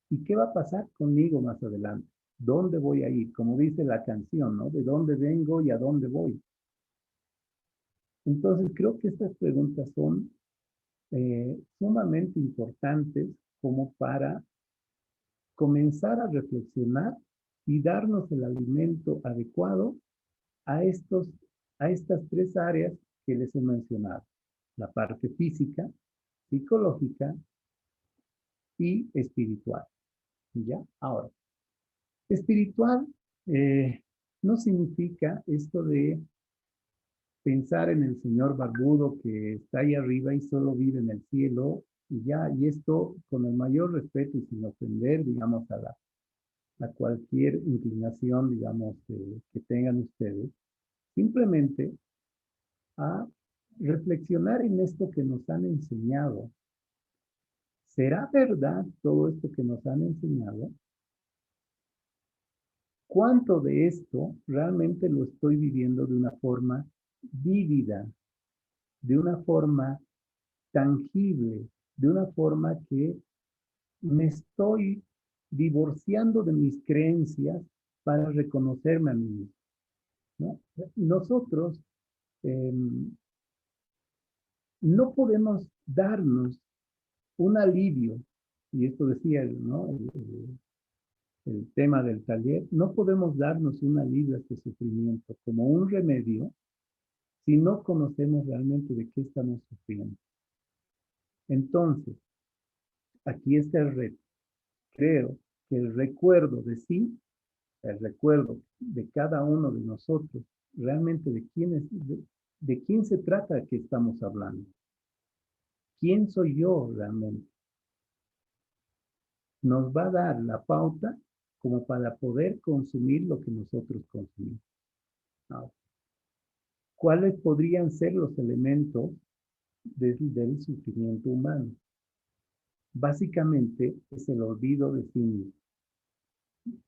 ¿Y qué va a pasar conmigo más adelante? ¿Dónde voy a ir? Como dice la canción, ¿no? ¿De dónde vengo y a dónde voy? Entonces, creo que estas preguntas son sumamente importantes como para comenzar a reflexionar y darnos el alimento adecuado a, a estas tres áreas que les he mencionado: la parte física, psicológica y espiritual. ¿Ya? Ahora, espiritual no significa esto de pensar en el señor barbudo que está ahí arriba y solo vive en el cielo y ya, y esto con el mayor respeto y sin ofender, digamos, a cualquier inclinación, digamos, que tengan ustedes, simplemente a reflexionar en esto que nos han enseñado. ¿Será verdad todo esto que nos han enseñado? ¿Cuánto de esto realmente lo estoy viviendo de una forma vívida, de una forma tangible, de una forma que me estoy divorciando de mis creencias para reconocerme a mí mismo, ¿no? Nosotros eh, no podemos darnos un alivio, y esto decía ¿no? el tema del taller, no podemos darnos un alivio a este sufrimiento como un remedio si no conocemos realmente de qué estamos sufriendo. Entonces, aquí está el reto. Creo que el recuerdo de sí, el recuerdo de cada uno de nosotros, realmente de quién se trata que estamos hablando. ¿Quién soy yo realmente? Nos va a dar la pauta como para poder consumir lo que nosotros consumimos. Ahora, ¿cuáles podrían ser los elementos del sufrimiento humano? Básicamente es el olvido de sí mismo.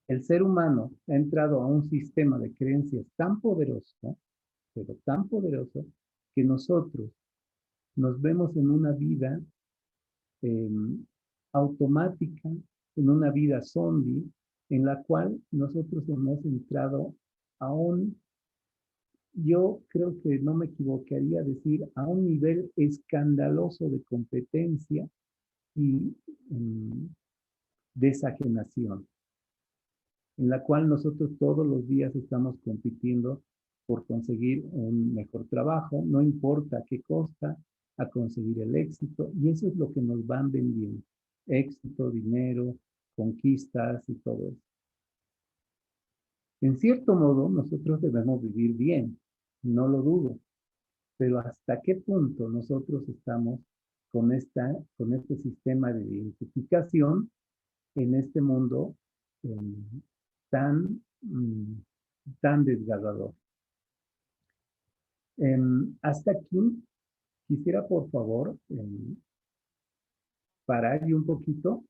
El ser humano ha entrado a un sistema de creencias tan poderoso, pero tan poderoso, que nosotros nos vemos en una vida eh, automática, en una vida zombie, en la cual nosotros hemos entrado a un, yo creo que no me equivocaría decir, a un nivel escandaloso de competencia y desajenación, en la cual nosotros todos los días estamos compitiendo por conseguir un mejor trabajo, no importa a qué costa, a conseguir el éxito, y eso es lo que nos van vendiendo. Éxito, dinero, conquistas y todo eso. En cierto modo, nosotros debemos vivir bien, no lo dudo, pero ¿hasta qué punto nosotros estamos con este sistema de identificación en este mundo eh, tan, tan desgarrador? Hasta aquí quisiera, por favor, parar un poquito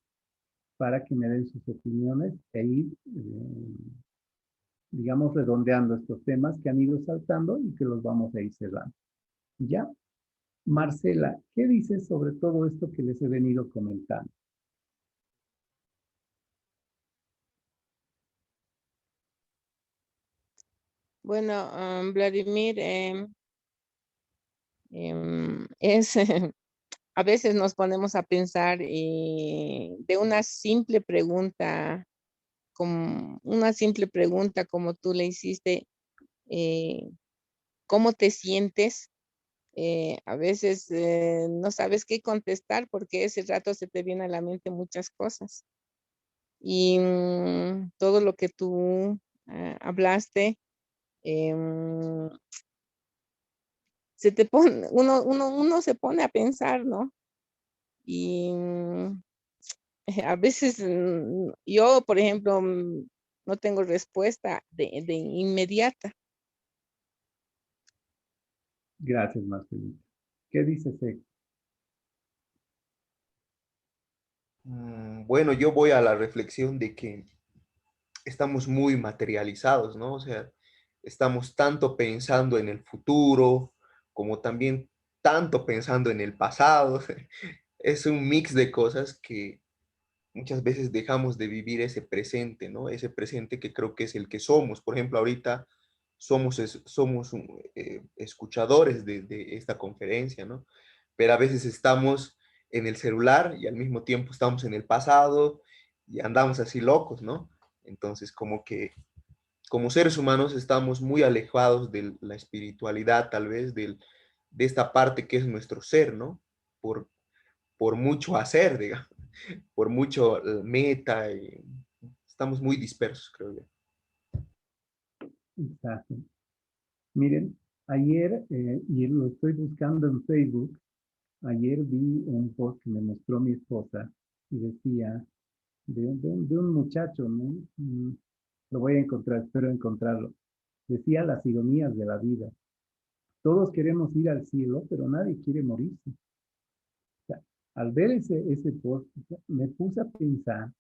para que me den sus opiniones e ir, digamos, redondeando estos temas que han ido saltando y que los vamos a ir cerrando. ¿Ya? Marcela, ¿qué dices sobre todo esto que les he venido comentando? Bueno, Vladimir, es, a veces nos ponemos a pensar de una simple pregunta, como una simple pregunta como tú le hiciste, eh, ¿cómo te sientes? A veces no sabes qué contestar porque ese rato se te viene a la mente muchas cosas. Y todo lo que tú hablaste, em, se te pone, uno se pone a pensar, ¿no? Y a veces yo, por ejemplo, no tengo respuesta de inmediata. Gracias, Marcelita. ¿Qué dices, Héctor? Bueno, yo voy a la reflexión de que estamos muy materializados, ¿no? O sea, estamos tanto pensando en el futuro como también tanto pensando en el pasado. Es un mix de cosas que muchas veces dejamos de vivir ese presente, ¿no? Ese presente que creo que es el que somos. Por ejemplo, ahorita somos escuchadores de esta conferencia, ¿no? Pero a veces estamos en el celular y al mismo tiempo estamos en el pasado y andamos así locos, ¿no? Entonces, como que como seres humanos estamos muy alejados de la espiritualidad, tal vez, de esta parte que es nuestro ser, ¿no? Por, por mucho hacer, digamos, por mucho meta, y estamos muy dispersos, creo yo. Exacto. Miren, ayer, y lo estoy buscando en Facebook, ayer vi un post que me mostró mi esposa y decía de un muchacho, ¿no? Lo voy a encontrar, espero encontrarlo. Decía las ironías de la vida. Todos queremos ir al cielo, pero nadie quiere morirse. O sea, al ver ese post, me puse a pensar,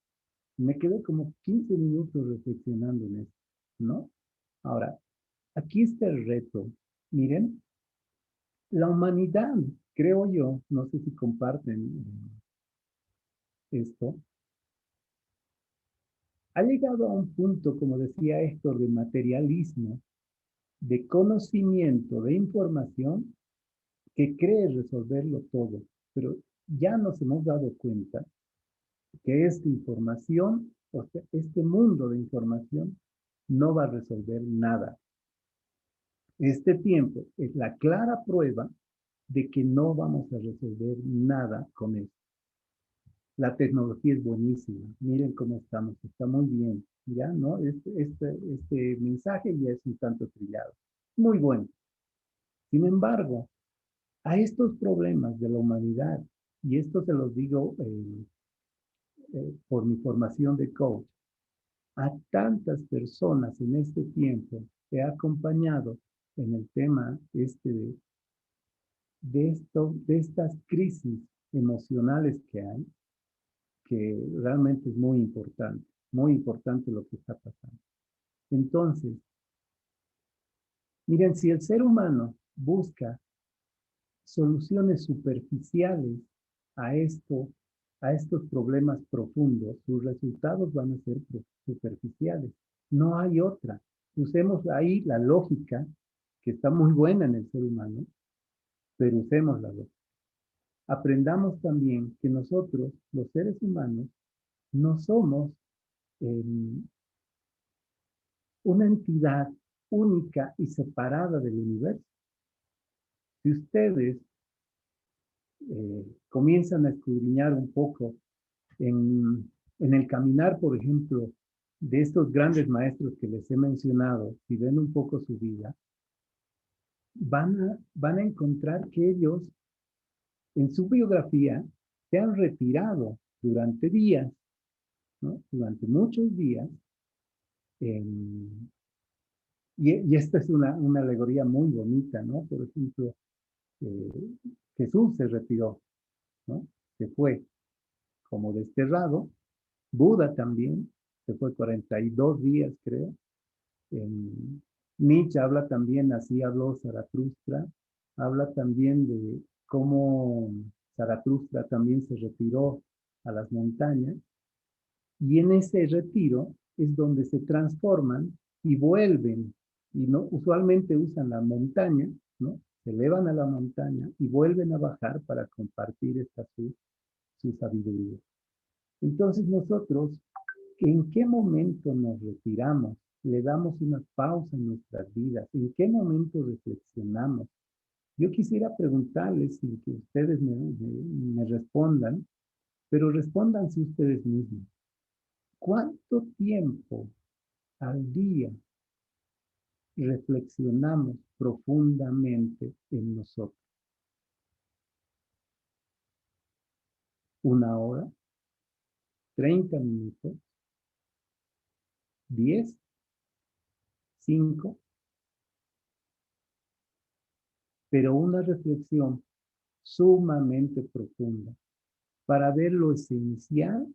me quedé como 15 minutos reflexionando en esto, ¿no? Ahora, aquí está el reto. Miren, la humanidad, creo yo, no sé si comparten esto, ha llegado a un punto, como decía Héctor, de materialismo, de conocimiento, de información, que cree resolverlo todo, pero ya nos hemos dado cuenta que esta información, o sea, este mundo de información, no va a resolver nada. Este tiempo es la clara prueba de que no vamos a resolver nada con esto. La tecnología es buenísima. Miren cómo estamos. Está muy bien. Ya, ¿no? Este mensaje ya es un tanto trillado. Muy bueno. Sin embargo, a estos problemas de la humanidad, y esto se los digo por mi formación de coach, a tantas personas en este tiempo he acompañado en el tema de estas crisis emocionales que hay, que realmente es muy importante lo que está pasando. Entonces, miren, si el ser humano busca soluciones superficiales a esto, a estos problemas profundos, sus resultados van a ser superficiales. No hay otra. Usemos ahí la lógica, que está muy buena en el ser humano, pero usemos la lógica. Aprendamos también que nosotros, los seres humanos, no somos eh, una entidad única y separada del universo. Si ustedes comienzan a escudriñar un poco en el caminar, por ejemplo, de estos grandes maestros que les he mencionado, si ven un poco su vida, van a encontrar que ellos en su biografía se han retirado durante días, ¿no? Durante muchos días. Eh, y esta es una alegoría muy bonita, ¿no? Por ejemplo, eh, Jesús se retiró, ¿no? Se fue como desterrado. Buda también se fue 42 días, creo. Nietzsche habla también, así habló Zaratustra, habla también de cómo Zaratustra también se retiró a las montañas, y en ese retiro es donde se transforman y vuelven, y no usualmente usan la montaña, ¿no? Se elevan a la montaña y vuelven a bajar para compartir su sabiduría. Entonces nosotros, ¿en qué momento nos retiramos? ¿Le damos una pausa en nuestras vidas? ¿En qué momento reflexionamos? Yo quisiera preguntarles sin que ustedes me respondan, pero respóndanse ustedes mismos. ¿Cuánto tiempo al día reflexionamos profundamente en nosotros? ¿Una hora? ¿30 minutos? ¿10? ¿5? Pero una reflexión sumamente profunda para ver lo esencial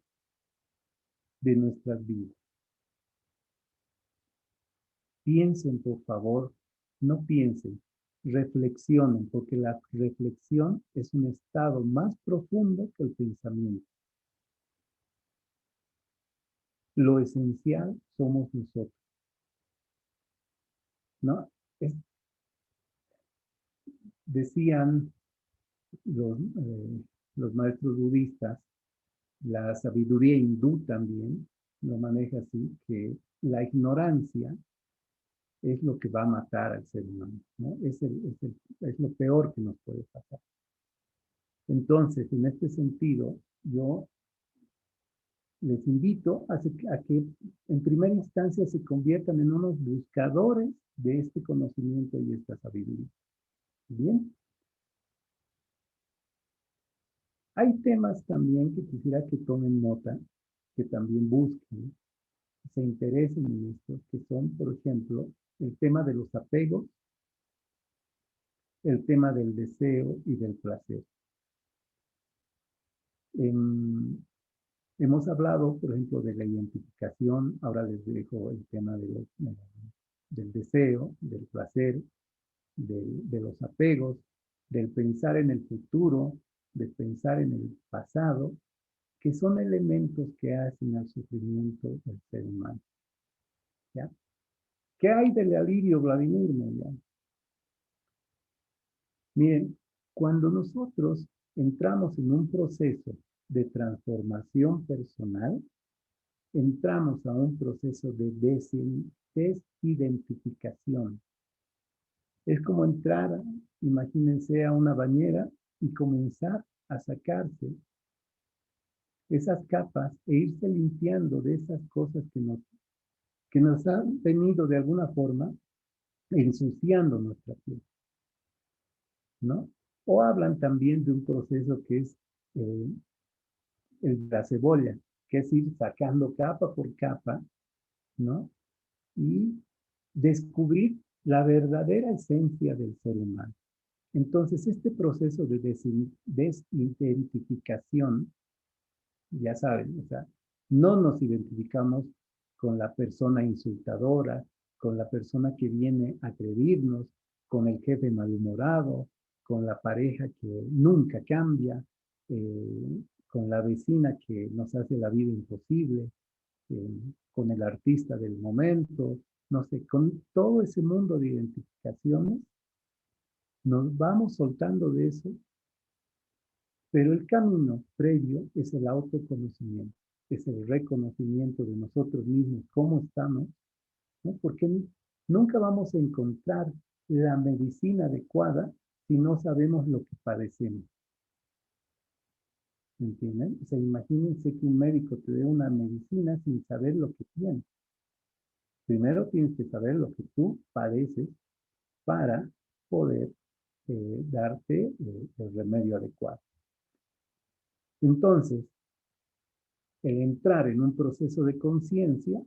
de nuestras vidas. Piensen, por favor, no piensen, reflexionen, porque la reflexión es un estado más profundo que el pensamiento. Lo esencial somos nosotros, ¿no? Decían los maestros budistas, la sabiduría hindú también lo maneja así, que la ignorancia es lo que va a matar al ser humano, ¿no? Es lo peor que nos puede pasar. Entonces, en este sentido, yo les invito a que en primera instancia se conviertan en unos buscadores de este conocimiento y esta sabiduría. Bien. Hay temas también que quisiera que tomen nota, que también busquen, se interesen en esto, que son, por ejemplo, el tema de los apegos, el tema del deseo y del placer. Hemos hablado, por ejemplo, de la identificación, ahora les dejo el tema del deseo, del placer, de los apegos, del pensar en el futuro, de pensar en el pasado, que son elementos que hacen al sufrimiento del ser humano. ¿Ya? ¿Qué hay del alirio, Vladimir? Miren, cuando nosotros entramos en un proceso de transformación personal, entramos a un proceso de desidentificación. Es como entrar, imagínense, a una bañera y comenzar a sacarse esas capas e irse limpiando de esas cosas que nos han venido de alguna forma ensuciando nuestra piel, ¿no? O hablan también de un proceso que es eh, el de la cebolla, que es ir sacando capa por capa, ¿no? Y descubrir la verdadera esencia del ser humano. Entonces, este proceso de desidentificación, ya saben, o sea, no nos identificamos con la persona insultadora, con la persona que viene a agredirnos, con el jefe malhumorado, con la pareja que nunca cambia, con la vecina que nos hace la vida imposible, con el artista del momento, no sé, con todo ese mundo de identificaciones, nos vamos soltando de eso, pero el camino previo es el autoconocimiento, es el reconocimiento de nosotros mismos, cómo estamos, ¿no? Porque nunca vamos a encontrar la medicina adecuada si no sabemos lo que padecemos. ¿Entienden? O sea, imagínense que un médico te dé una medicina sin saber lo que tiene. Primero tienes que saber lo que tú padeces para poder darte el remedio adecuado. Entonces, el entrar en un proceso de conciencia,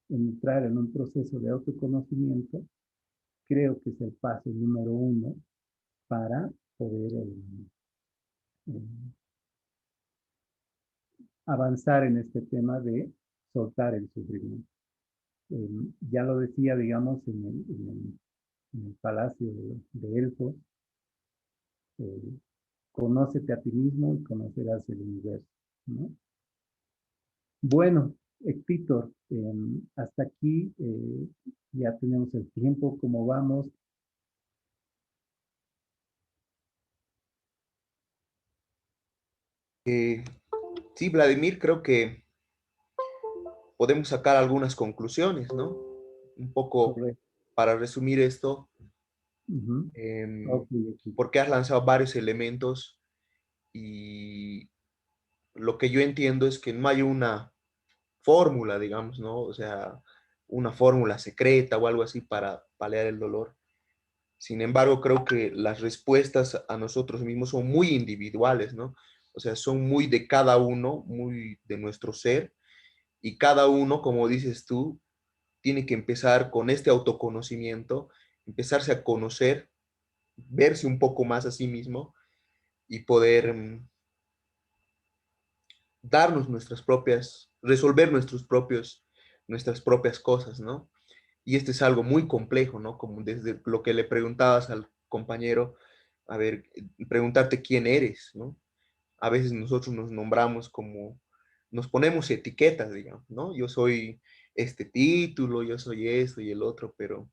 entrar en un proceso de autoconocimiento, creo que es el paso número 1 para poder avanzar en este tema de soltar el sufrimiento. Ya lo decía, digamos, en el palacio de Elfos, conócete a ti mismo y conocerás el universo, ¿no? Bueno, Víctor, hasta aquí ya tenemos el tiempo, ¿cómo vamos? Sí, Vladimir, creo que podemos sacar algunas conclusiones, ¿no? Un poco Correcto. para resumir esto, Uh-huh. Ok, ok. porque has lanzado varios elementos y lo que yo entiendo es que no hay una fórmula, digamos, ¿no? O sea, una fórmula secreta o algo así para paliar el dolor. Sin embargo, creo que las respuestas a nosotros mismos son muy individuales, ¿no? O sea, son muy de cada uno, muy de nuestro ser, y cada uno, como dices tú, tiene que empezar con este autoconocimiento, empezarse a conocer, verse un poco más a sí mismo y poder darnos nuestras propias, resolver nuestras propias cosas, ¿no? Y este es algo muy complejo, ¿no? Como desde lo que le preguntabas al compañero, a ver, preguntarte quién eres, ¿no? A veces nosotros nos nombramos como, nos ponemos etiquetas, digamos, ¿no? Yo soy este título, yo soy esto y el otro, pero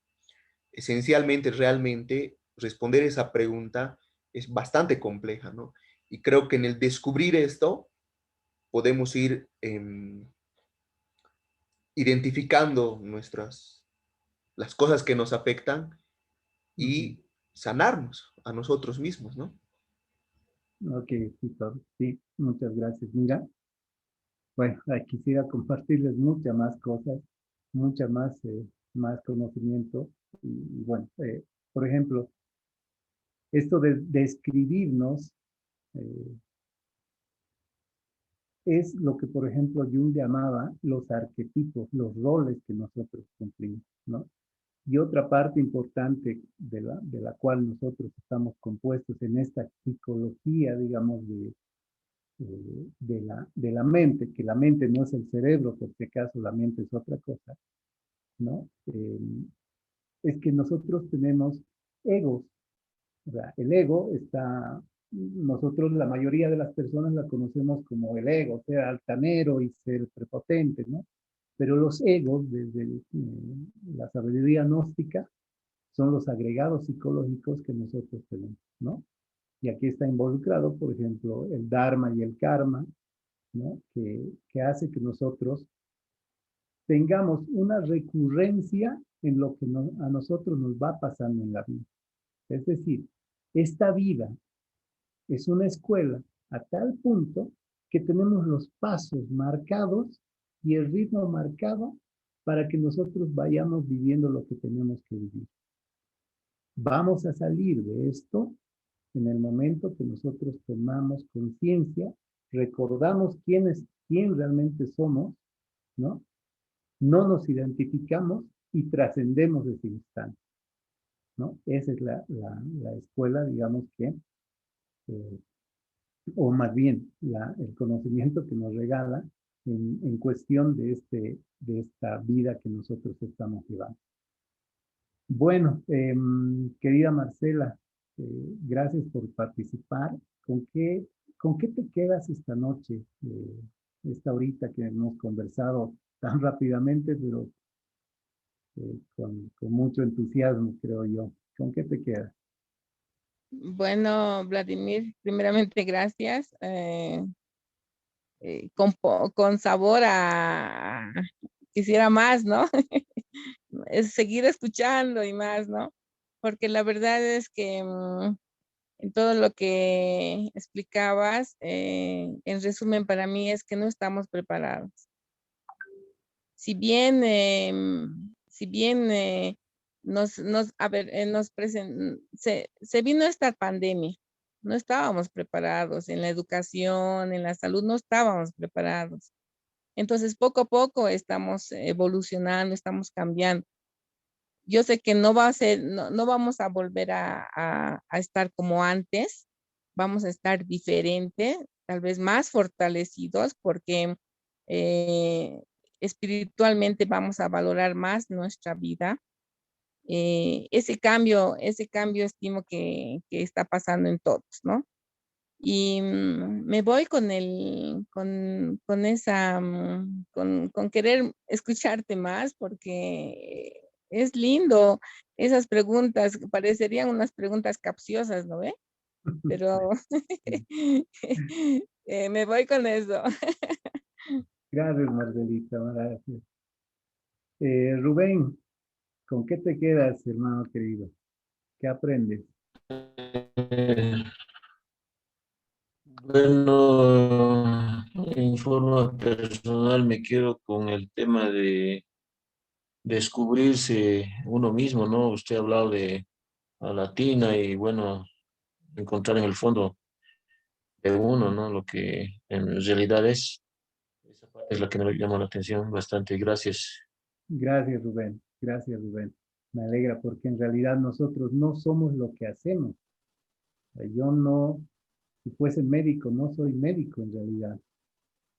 esencialmente, realmente, responder esa pregunta es bastante compleja, ¿no? Y creo que en el descubrir esto, podemos ir identificando las cosas que nos afectan Uh-huh. y sanarnos a nosotros mismos, ¿no? Ok, sí, muchas gracias. Mira, bueno, quisiera compartirles muchas más cosas, mucha más conocimiento. Y bueno, por ejemplo, esto de describirnos es lo que, por ejemplo, Jung llamaba los arquetipos, los roles que nosotros cumplimos, ¿no? Y otra parte importante de la cual nosotros estamos compuestos en esta psicología, digamos, de la mente, que la mente no es el cerebro, por si acaso la mente es otra cosa, ¿no? Es que nosotros tenemos egos. O sea, el ego está, nosotros, la mayoría de las personas la conocemos como el ego, ser altanero y ser prepotente, ¿no? Pero los egos, desde la sabiduría gnóstica, son los agregados psicológicos que nosotros tenemos, ¿no? Y aquí está involucrado, por ejemplo, el Dharma y el Karma, ¿no? Que hace que nosotros tengamos una recurrencia en lo que a nosotros nos va pasando en la vida. Es decir, esta vida es una escuela a tal punto que tenemos los pasos marcados y el ritmo marcado para que nosotros vayamos viviendo lo que tenemos que vivir. Vamos a salir de esto en el momento que nosotros tomamos conciencia, recordamos quién realmente somos, ¿no? No nos identificamos y trascendemos ese instante, ¿no? Esa es la escuela, digamos que, eh, o más bien el conocimiento que nos regala en cuestión de esta vida que nosotros estamos llevando. Bueno, querida Marcela, gracias por participar. ¿Con qué, con qué te quedas esta noche? Esta horita que hemos conversado tan rápidamente, pero con mucho entusiasmo, creo yo. ¿Con qué te quedas? Bueno, Vladimir, primeramente gracias. Con sabor a quisiera más, ¿no? Es seguir escuchando y más, ¿no? Porque la verdad es que en todo lo que explicabas, en resumen para mí es que no estamos preparados. Si bien a ver, se vino esta pandemia, no estábamos preparados en la educación, en la salud, no estábamos preparados. Entonces, poco a poco estamos evolucionando, estamos cambiando. Yo sé que no va a ser, no vamos a volver a estar como antes, vamos a estar diferente, tal vez más fortalecidos, porque eh, espiritualmente vamos a valorar más nuestra vida. Ese cambio estimo que está pasando en todos, ¿no? Y me voy con querer escucharte más porque es lindo esas preguntas, parecerían unas preguntas capciosas, ¿no ve? Pero me voy con eso. Gracias, Marcelita, gracias. Rubén, ¿con qué te quedas, hermano querido? ¿Qué aprendes? Eh, Bueno, en forma personal me quedo con el tema de descubrirse uno mismo, ¿no? Usted ha hablado de la latina y bueno, encontrar en el fondo de uno, ¿no? Lo que en realidad es. Esa parte es la que me llama la atención bastante. Gracias. Gracias, Rubén. Gracias, Rubén. Me alegra porque en realidad nosotros no somos lo que hacemos. O sea, yo no, si fuese médico, no soy médico en realidad.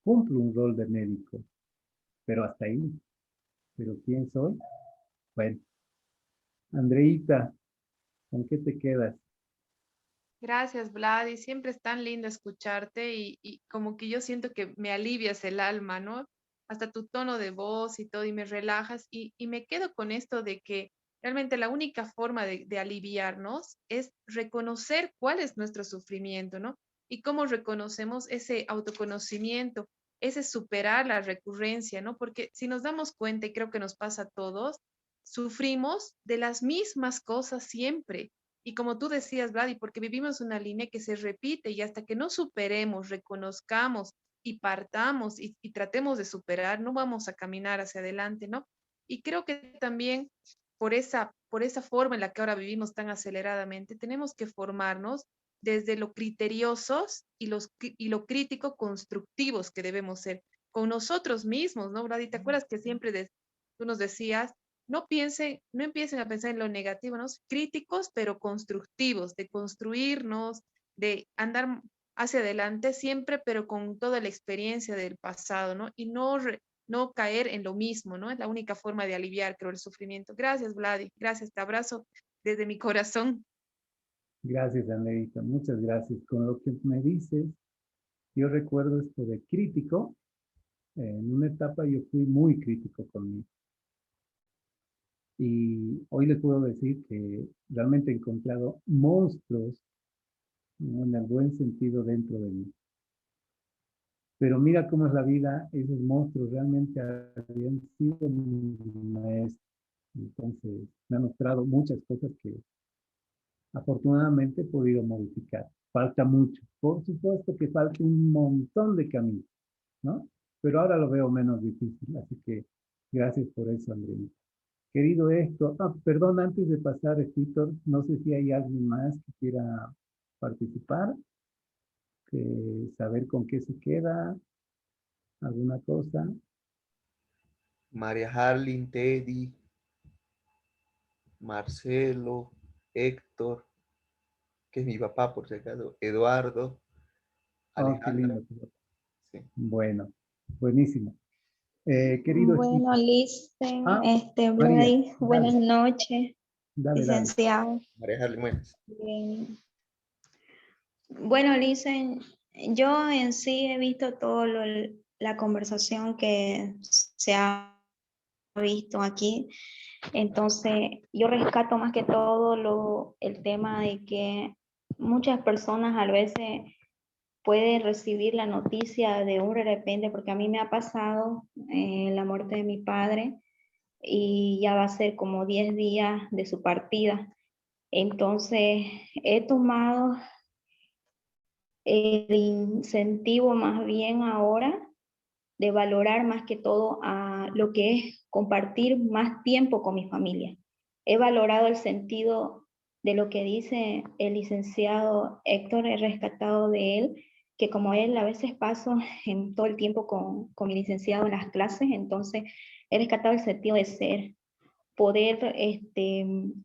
Cumplo un rol de médico, pero hasta ahí. ¿Pero quién soy? Bueno, Andreita, ¿con qué te quedas? Gracias, Vlad, y siempre es tan lindo escucharte y como que yo siento que me alivias el alma, ¿no? Hasta tu tono de voz y todo, y me relajas, y me quedo con esto de que realmente la única forma de aliviarnos es reconocer cuál es nuestro sufrimiento, ¿no? Y cómo reconocemos ese autoconocimiento, ese superar la recurrencia, ¿no? Porque si nos damos cuenta, y creo que nos pasa a todos, sufrimos de las mismas cosas siempre y como tú decías, Vlad, y porque vivimos una línea que se repite y hasta que no superemos, reconozcamos y partamos y tratemos de superar, no vamos a caminar hacia adelante, ¿no? Y creo que también por esa forma en la que ahora vivimos tan aceleradamente, tenemos que formarnos desde lo criteriosos y lo crítico constructivos que debemos ser con nosotros mismos, ¿no, Vlad? Y te acuerdas que siempre tú nos decías no empiecen a pensar en lo negativo, ¿no? Críticos, pero constructivos, de construirnos, de andar hacia adelante siempre, pero con toda la experiencia del pasado, ¿no? Y no caer en lo mismo, ¿no? Es la única forma de aliviar, creo, el sufrimiento. Gracias, Vladi. Gracias, te abrazo desde mi corazón. Gracias, Andreita. Muchas gracias. Con lo que me dices, yo recuerdo esto de crítico. En una etapa yo fui muy crítico conmigo. Y hoy les puedo decir que realmente he encontrado monstruos, ¿no? En el buen sentido dentro de mí. Pero mira cómo es la vida, esos monstruos realmente habían sido mis maestros. Entonces, me han mostrado muchas cosas que afortunadamente he podido modificar. falta mucho. Por supuesto que falta un montón de camino, ¿no? Pero ahora lo veo menos difícil, así que gracias por eso, Andrea. Querido Héctor, perdón, antes de pasar, Héctor, no sé si hay alguien más que quiera participar, saber con qué se queda, alguna cosa. María Harlin, Teddy, Marcelo, Héctor, que es mi papá por si acaso, Eduardo, Oh, qué Alejandra. lindo. Sí. Bueno, buenísimo. Querido Bueno, Héctor. Listen, María, Brady, buenas dale, noches, dale, dale. licenciado. María Harlin, buenas. Bien. Bueno, Listen, yo en sí he visto toda la conversación que se ha visto aquí, entonces yo rescato más que todo el tema de que muchas personas a veces pueden recibir la noticia de un de repente, porque a mí me ha pasado la muerte de mi padre, y ya va a ser como 10 días de su partida. Entonces, he tomado el incentivo más bien ahora de valorar más que todo a lo que es compartir más tiempo con mi familia. He valorado el sentido de lo que dice el licenciado Héctor, he rescatado de él, que como él a veces paso en todo el tiempo con mi licenciado en las clases, entonces he rescatado el sentido de ser, poder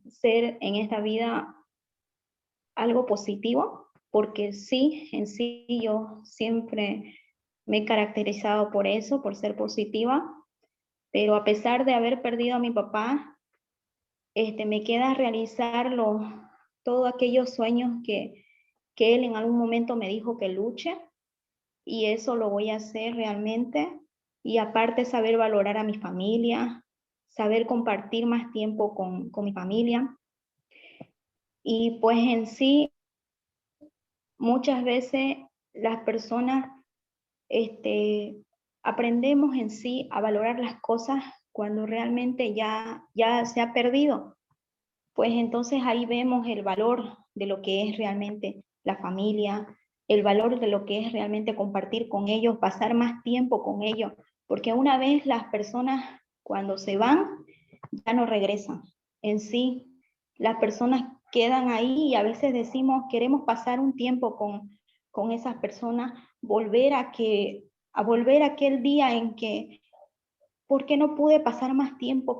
ser en esta vida algo positivo, porque sí, en sí yo siempre me he caracterizado por eso, por ser positiva, pero a pesar de haber perdido a mi papá, me queda realizar todos aquellos sueños que él en algún momento me dijo que luche, y eso lo voy a hacer realmente, y aparte saber valorar a mi familia, saber compartir más tiempo con mi familia. Y pues en sí, muchas veces las personas aprendemos en sí a valorar las cosas cuando realmente ya se ha perdido. Pues entonces ahí vemos el valor de lo que es realmente la familia, el valor de lo que es realmente compartir con ellos, pasar más tiempo con ellos, porque una vez las personas cuando se van ya no regresan. En sí, las personas quedan ahí y a veces decimos, queremos pasar un tiempo con esas personas, a volver a aquel día en que, ¿por qué no pude pasar más tiempo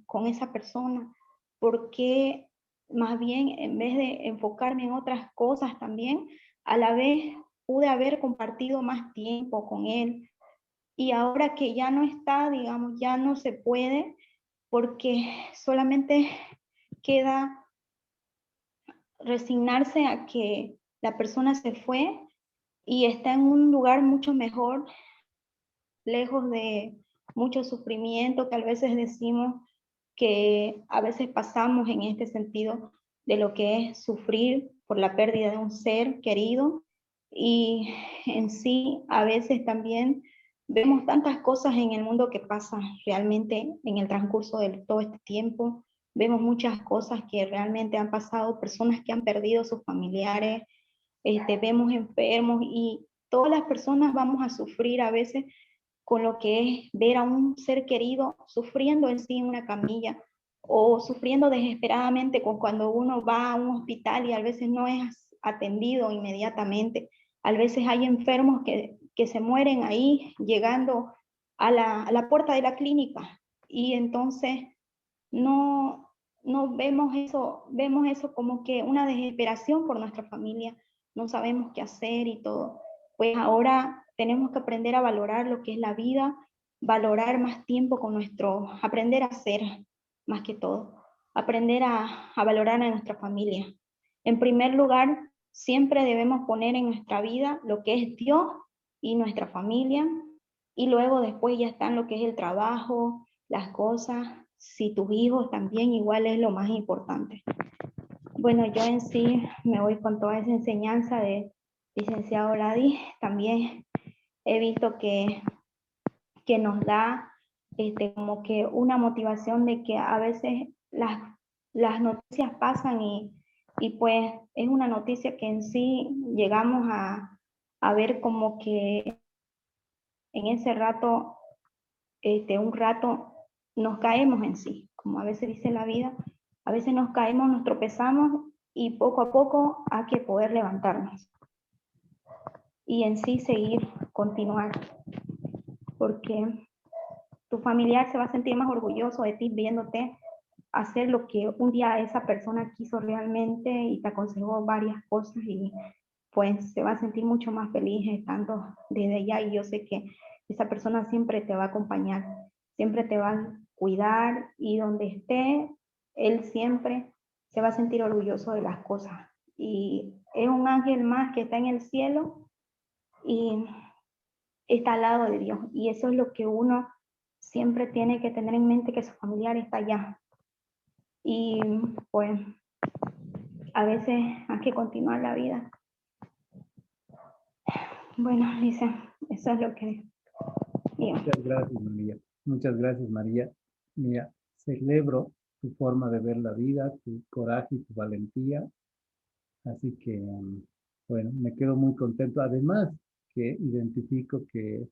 con esa persona? ¿Por qué más bien en vez de enfocarme en otras cosas también, a la vez pude haber compartido más tiempo con él? Y ahora que ya no está, digamos, ya no se puede, porque solamente queda resignarse a que la persona se fue y está en un lugar mucho mejor, lejos de mucho sufrimiento que a veces decimos que a veces pasamos en este sentido de lo que es sufrir por la pérdida de un ser querido, y en sí a veces también vemos tantas cosas en el mundo que pasan realmente en el transcurso de todo este tiempo. Vemos muchas cosas que realmente han pasado, personas que han perdido sus familiares, vemos enfermos, y todas las personas vamos a sufrir a veces con lo que es ver a un ser querido sufriendo en sí en una camilla, o sufriendo desesperadamente cuando uno va a un hospital y a veces no es atendido inmediatamente. A veces hay enfermos que se mueren ahí llegando a la puerta de la clínica, y entonces no, no vemos eso como que una desesperación por nuestra familia, no sabemos qué hacer y todo. Pues ahora tenemos que aprender a valorar lo que es la vida, valorar más tiempo aprender a ser más que todo, aprender a valorar a nuestra familia. En primer lugar, siempre debemos poner en nuestra vida lo que es Dios y nuestra familia, y luego después ya están lo que es el trabajo, las cosas, si tus hijos también igual es lo más importante. Bueno, yo en sí me voy con toda esa enseñanza de licenciado Ladi. También he visto que nos da como que una motivación de que a veces las noticias pasan Y pues es una noticia que en sí llegamos a ver como que en ese rato, un rato, nos caemos en sí, como a veces dice la vida, a veces nos caemos, nos tropezamos y poco a poco hay que poder levantarnos y en sí seguir, continuar, porque tu familiar se va a sentir más orgulloso de ti viéndote hacer lo que un día esa persona quiso realmente y te aconsejó varias cosas y pues se va a sentir mucho más feliz estando desde allá y yo sé que esa persona siempre te va a acompañar, siempre te va a cuidar y donde esté, él siempre se va a sentir orgulloso de las cosas. Y es un ángel más que está en el cielo y está al lado de Dios. Y eso es lo que uno siempre tiene que tener en mente, que su familiar está allá. Y pues a veces hay que continuar la vida. Bueno, Lisa, eso es lo que digo. Muchas gracias, María. Muchas gracias, María. Mira, celebro tu forma de ver la vida, tu coraje y tu valentía. Así que, bueno, me quedo muy contento. Además, que identifico que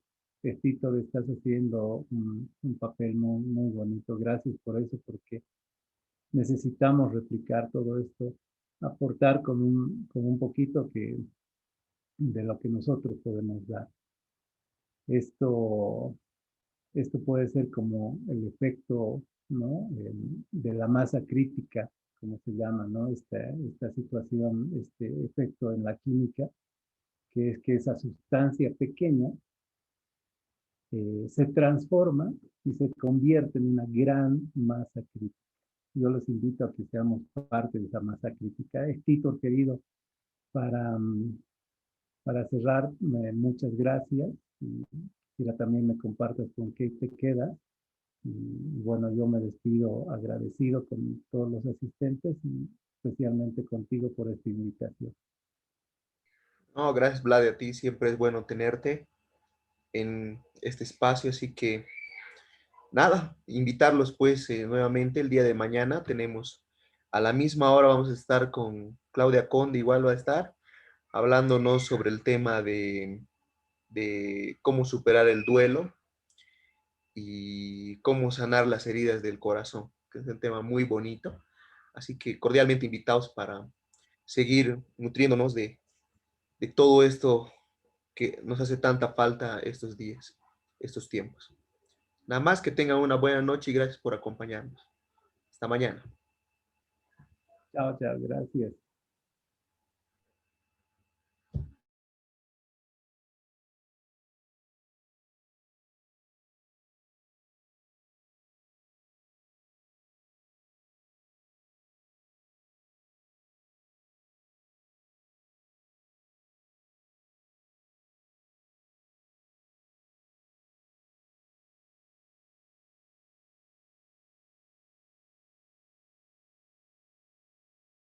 Tito le estás haciendo un papel muy, muy bonito. Gracias por eso, porque necesitamos replicar todo esto, aportar con un poquito de lo que nosotros podemos dar. Esto, esto puede ser como el efecto, ¿no? De la masa crítica, como se llama, ¿no? Esta situación, este efecto en la química, que es que esa sustancia pequeña se transforma y se convierte en una gran masa crítica. Yo los invito a que seamos parte de esa masa crítica. Tito, querido, para, para cerrar, muchas gracias. Y quisiera también me compartas con qué te queda. Y bueno, yo me despido agradecido con todos los asistentes y especialmente contigo por esta invitación. No, gracias, Vlad, a ti. Siempre es bueno tenerte en este espacio, así que nada, invitarlos pues nuevamente el día de mañana. Tenemos a la misma hora, vamos a estar con Claudia Conde, igual va a estar, hablándonos sobre el tema de cómo superar el duelo y cómo sanar las heridas del corazón, que es un tema muy bonito. Así que cordialmente invitados para seguir nutriéndonos de todo esto que nos hace tanta falta estos días, estos tiempos. Nada más, que tengan una buena noche y gracias por acompañarnos. Hasta mañana. Chao, chao, gracias.